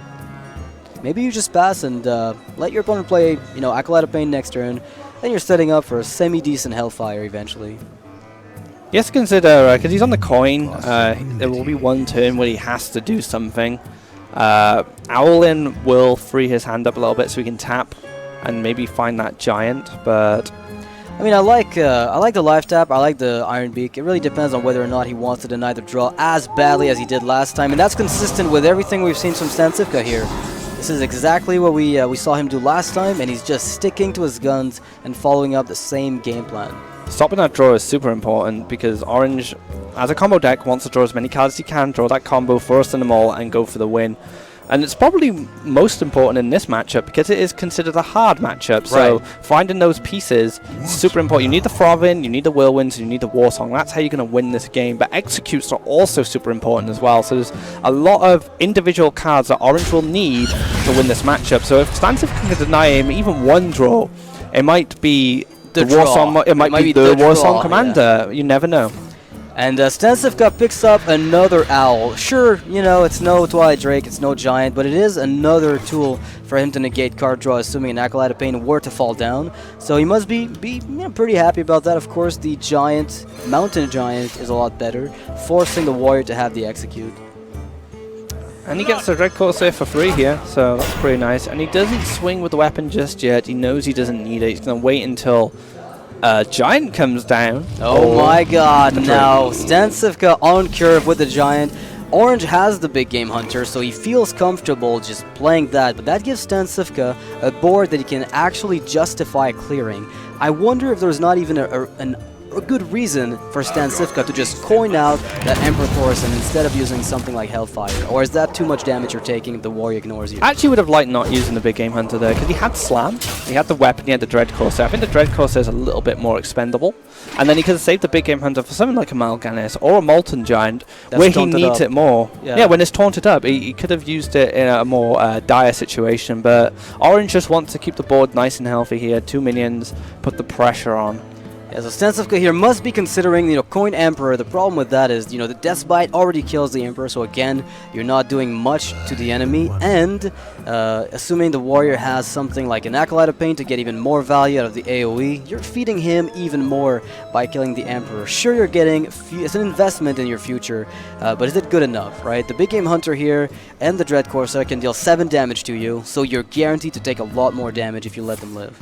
Maybe you just pass and let your opponent play, you know, Acolyte of Pain next turn. Then you're setting up for a semi-decent Hellfire eventually. He has to consider, because he's on the coin, there will be one turn where he has to do something. Owlin will free his hand up a little bit so he can tap and maybe find that giant, but... I mean, I like the life tap, I like the Iron Beak. It really depends on whether or not he wants to deny the draw as badly as he did last time, and that's consistent with everything we've seen from StanCifka here. This is exactly what we saw him do last time, and he's just sticking to his guns and following up the same game plan. Stopping that draw is super important because Orange, as a combo deck, wants to draw as many cards as he can, draw that combo, force them all, and go for the win. And it's probably most important in this matchup because it is considered a hard matchup. So finding those pieces is super important. You need the Throbbing, you need the Whirlwinds, you need the War Song. That's how you're going to win this game. But executes are also super important as well. So there's a lot of individual cards that Orange will need to win this matchup. So if StanCifka can deny him even one draw, it might be the War Song. It might be the War Song Commander. Yeah. You never know. And StanCifka picks up another Owl. Sure, you know, it's no Twilight Drake, it's no Giant, but it is another tool for him to negate card draw, assuming an Acolyte of Pain were to fall down. So he must be you know, pretty happy about that. Of course, the Giant, Mountain Giant, is a lot better, forcing the Warrior to have the Execute. And he gets the Dread Corsair for free here, so that's pretty nice. And he doesn't swing with the weapon just yet. He knows he doesn't need it. He's going to wait until... Giant comes down. Oh my god, now StanCifka on curve with the Giant. Orange has the big game hunter, so he feels comfortable just playing that, but that gives StanCifka a board that he can actually justify clearing. I wonder if there's not even a good reason for StanCifka to just coin out that Emperor Thorson instead of using something like Hellfire, or is that too much damage you're taking if the Warrior ignores you? I actually would have liked not using the big game hunter there, because he had Slam, he had the weapon, he had the Dread Corsair. I think the Dread Corsair is a little bit more expendable, and then he could have saved the big game hunter for something like a Mal'Ganis or a Molten Giant, where he needs it more. Yeah, when it's taunted up, he could have used it in a more dire situation, but Orange just wants to keep the board nice and healthy here. 2 minions, put the pressure on. Yeah, so StanCifka here must be considering, you know, coin Emperor. The problem with that is, you know, the Death Bite already kills the Emperor, so again, you're not doing much to the enemy, and assuming the Warrior has something like an Acolyte of Pain to get even more value out of the AoE, you're feeding him even more by killing the Emperor. Sure, you're getting, it's an investment in your future, but is it good enough, right? The big game hunter here and the Dread Corsair can deal 7 damage to you, so you're guaranteed to take a lot more damage if you let them live.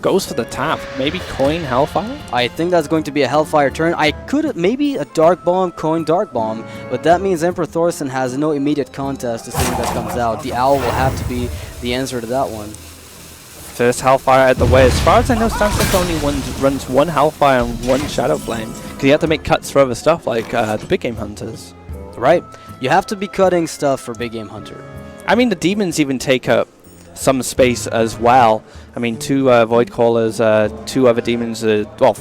Goes for the tap. Maybe coin Hellfire? I think that's going to be a Hellfire turn. I could maybe a Dark Bomb, coin Dark Bomb, but that means Emperor Thorson has no immediate contest assuming that comes out. The Owl will have to be the answer to that one. First Hellfire out the way. As far as I know, StanCifka only runs 1 Hellfire and 1 Shadow Flame, because you have to make cuts for other stuff like the big game hunters. Right. You have to be cutting stuff for big game hunter. I mean, the demons even take up some space as well. I mean, 2 Void Callers, 2 other demons, well,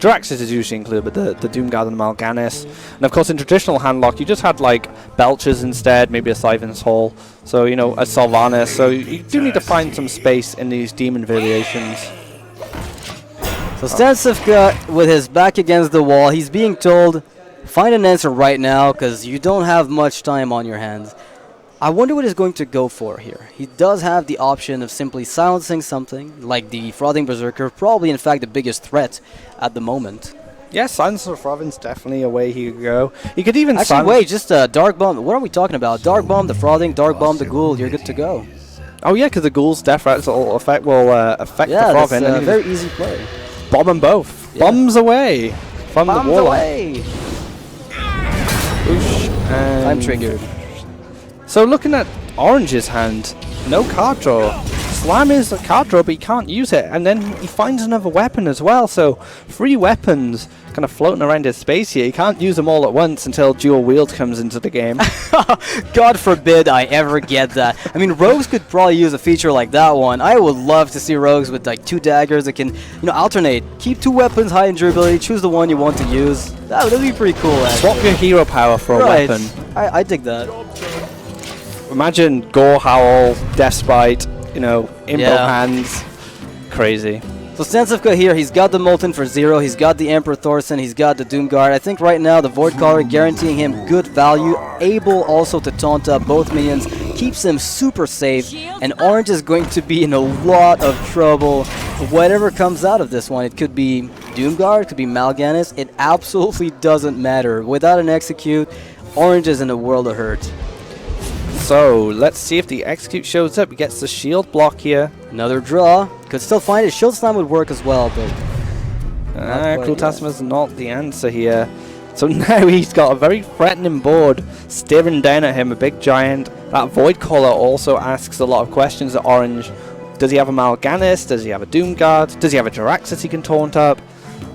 Draxus is usually included, but the Doomguard and the Mal'Ganis. And of course, in traditional handlock, you just had like Belchers instead, maybe a Siphon's Hall, so, you know, a Sylvanas. So you do need to find some space in these demon variations. So StanCifka, with his back against the wall, he's being told, find an answer right now, because you don't have much time on your hands. I wonder what he's going to go for here. He does have the option of simply silencing something, like the Frothing Berserker, probably in fact the biggest threat at the moment. Yeah, Silence of the Frothing's definitely a way he could go. He could even actually wait, just Dark Bomb. What are we talking about? Dark Bomb the Frothing, Dark Bomb the Ghoul. You're good to go. Oh yeah, because the Ghoul's death threats will affect the Frothing. Yeah, that's a very easy play. Bomb them both. Yeah. Bombs away from the wall. Away. I'm triggered. So looking at Orange's hand, no card draw. Slam is a card draw, but he can't use it. And then he finds another weapon as well. So 3 weapons kind of floating around his space here. He can't use them all at once until Dual Wield comes into the game. God forbid I ever get that. I mean, Rogues could probably use a feature like that one. I would love to see Rogues with like 2 daggers that can, you know, alternate. Keep 2 weapons, high in durability, choose the one you want to use. That would be pretty cool, actually. Swap your hero power for a weapon. I dig that. Imagine Gore Howl, Deathbite, you know, Imbo hands. Crazy. So StanCifka here, he's got the Molten for 0, he's got the Emperor Thorson, he's got the Doomguard. I think right now the Void Caller guaranteeing him good value, able also to taunt up both minions, keeps him super safe, and Orange is going to be in a lot of trouble. Whatever comes out of this one, it could be Doomguard, could be Mal'Ganis. It absolutely doesn't matter. Without an execute, Orange is in a world of hurt. So let's see if the execute shows up. He gets the shield block here. Another draw. Could still find it. Shield Slam would work as well, but Cruel Taskmaster's not the answer here. So now he's got a very threatening board staring down at him, a big giant. That Void Caller also asks a lot of questions at Orange. Does he have a Mal'Ganis? Does he have a Doomguard? Does he have a Jiraxxus he can taunt up?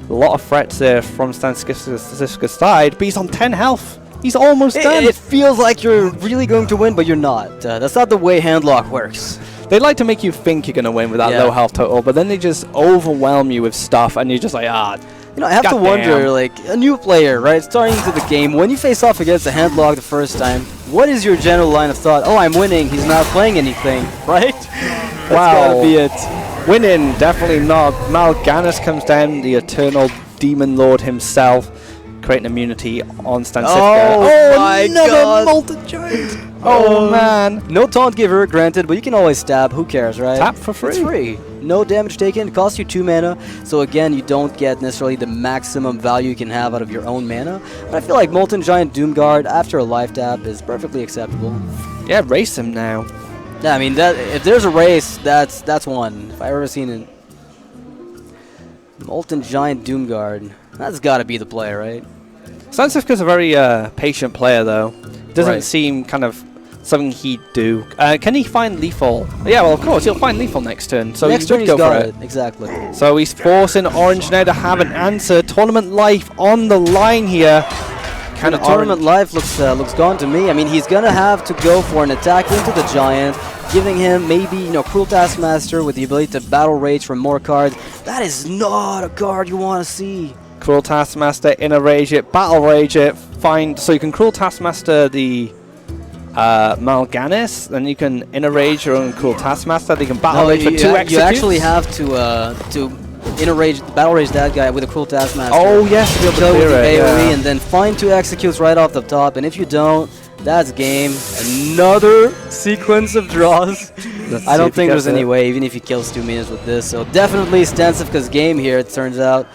A lot of threats there from StanCifka's side, but he's on 10 health. He's almost done. It feels like you're really going to win, but you're not. That's not the way Handlock works. They like to make you think you're going to win with that low health total, but then they just overwhelm you with stuff, and you're just like, You know, I have to wonder, like, a new player, right, starting into the game, when you face off against a Handlock the first time, what is your general line of thought? Oh, I'm winning, he's not playing anything, right? That's gotta be it. Winning, definitely not. Mal'Ganis comes down, the Eternal Demon Lord himself, creating immunity on StanCifka. Oh my god! Molten Giant! Oh man! No taunt giver, granted, but you can always stab, who cares, right? Tap for free. It's free. No damage taken, it costs you 2 mana, so again, you don't get necessarily the maximum value you can have out of your own mana, but I feel like Molten Giant Doomguard after a life tap is perfectly acceptable. Yeah, race him now. Yeah, I mean, that if there's a race, that's one. If I've ever seen it. Molten Giant Doomguard, that's gotta be the play, right? StanCifka's a very patient player, though. Doesn't seem kind of something he'd do. Can he find lethal? Yeah, well, of course, he'll find lethal next turn. So next turn he's got it. Exactly. So he's forcing Orange now to have an answer. Tournament life on the line here. Kind of tournament life looks gone to me. I mean, he's gonna have to go for an attack into the giant, giving him maybe Cruel Taskmaster with the ability to battle rage for more cards. That is not a card you want to see. Cruel Taskmaster, Inner Rage it, Battle Rage it, so you can Cruel Taskmaster the Mal'Ganis, then you can Inner Rage your own Cruel Taskmaster, then you can Battle Rage for 2 executes. You actually have to Inner Rage, Battle Rage that guy with a Cruel Taskmaster. Oh yes, to be able to kill with the clear AoE, and then find 2 executes right off the top, and if you don't, that's game. Another sequence of draws. I don't think there's any way, even if he kills 2 minions with this, so definitely StanCifka's game here, it turns out.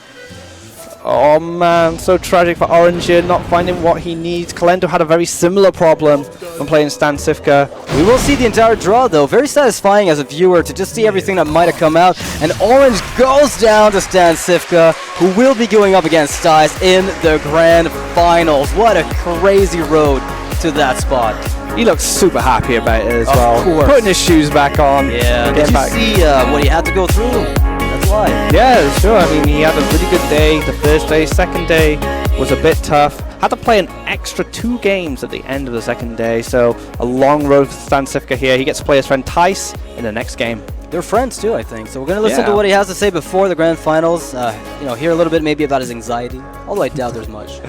Oh man, so tragic for Orange here, not finding what he needs. Kalendo had a very similar problem when playing StanCifka. We will see the entire draw though. Very satisfying as a viewer to just see everything that might have come out. And Orange goes down to StanCifka, who will be going up against Styes in the grand finals. What a crazy road to that spot. He looks super happy about it as well. Of course. Putting his shoes back on. Yeah, did you see what he had to go through? That's why. Yeah, sure. I mean, he had a really good day the first day. Second day was a bit tough. Had to play an extra 2 games at the end of the second day, so a long road for StanCifka here. He gets to play his friend Tice in the next game. They're friends too, I think. So we're going to listen to what he has to say before the grand finals. Hear a little bit maybe about his anxiety, although I doubt there's much.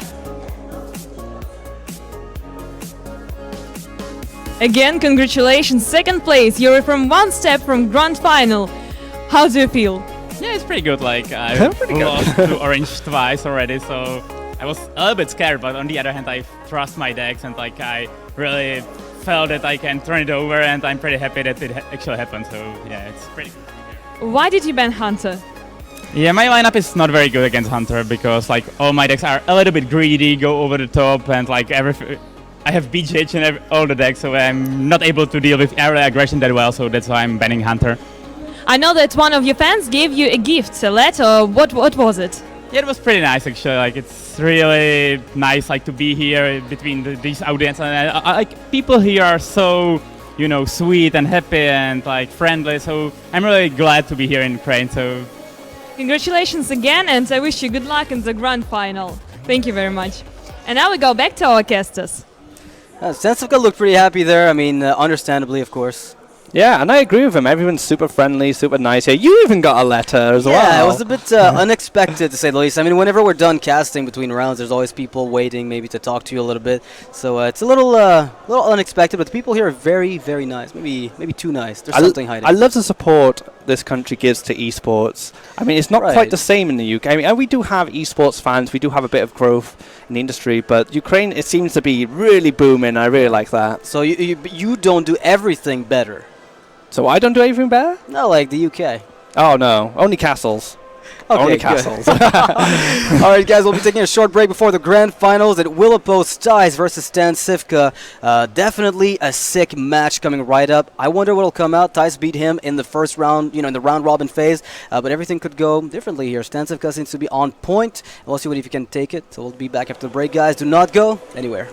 Again, congratulations, 2nd place. You're from 1 step from grand final. How do you feel? Yeah, it's pretty good. Like I lost to Orange twice already, so I was a little bit scared. But on the other hand, I trust my decks, and like I really felt that I can turn it over, and I'm pretty happy that it actually happened. So yeah, it's pretty good. Why did you ban Hunter? Yeah, my lineup is not very good against Hunter because like all my decks are a little bit greedy, go over the top, and like I have BGH in all the decks, so I'm not able to deal with area aggression that well. So that's why I'm banning Hunter. I know that one of your fans gave you a gift, a letter. What was it? Yeah, it was pretty nice actually. Like it's really nice like to be here between these audience, and like people here are so sweet and happy and like friendly. So I'm really glad to be here in Ukraine. So congratulations again, and I wish you good luck in the grand final. Thank you very much. And now we go back to our casters. StanCifka looked pretty happy there. I mean, understandably, of course. Yeah, and I agree with him. Everyone's super friendly, super nice here. You even got a letter as well. Yeah, it was a bit unexpected to say the least. I mean, whenever we're done casting between rounds, there's always people waiting maybe to talk to you a little bit. So it's a little unexpected, but the people here are very, very nice. Maybe too nice. There's something hiding. I love the support this country gives to esports. I mean, it's not quite the same in the UK. I mean, we do have esports fans. We do have a bit of growth in the industry, but Ukraine, it seems to be really booming. I really like that. So you don't do everything better. So I don't do anything better? No, like the UK. Oh no, only castles. Only good. castles. All right, guys, we'll be taking a short break before the grand finals. It will oppose Ties versus StanCifka. Definitely a sick match coming right up. I wonder what'll come out. Ties beat him in the first round, in the round robin phase, but everything could go differently here. StanCifka seems to be on point. We'll see if he can take it. So we'll be back after the break, guys. Do not go anywhere.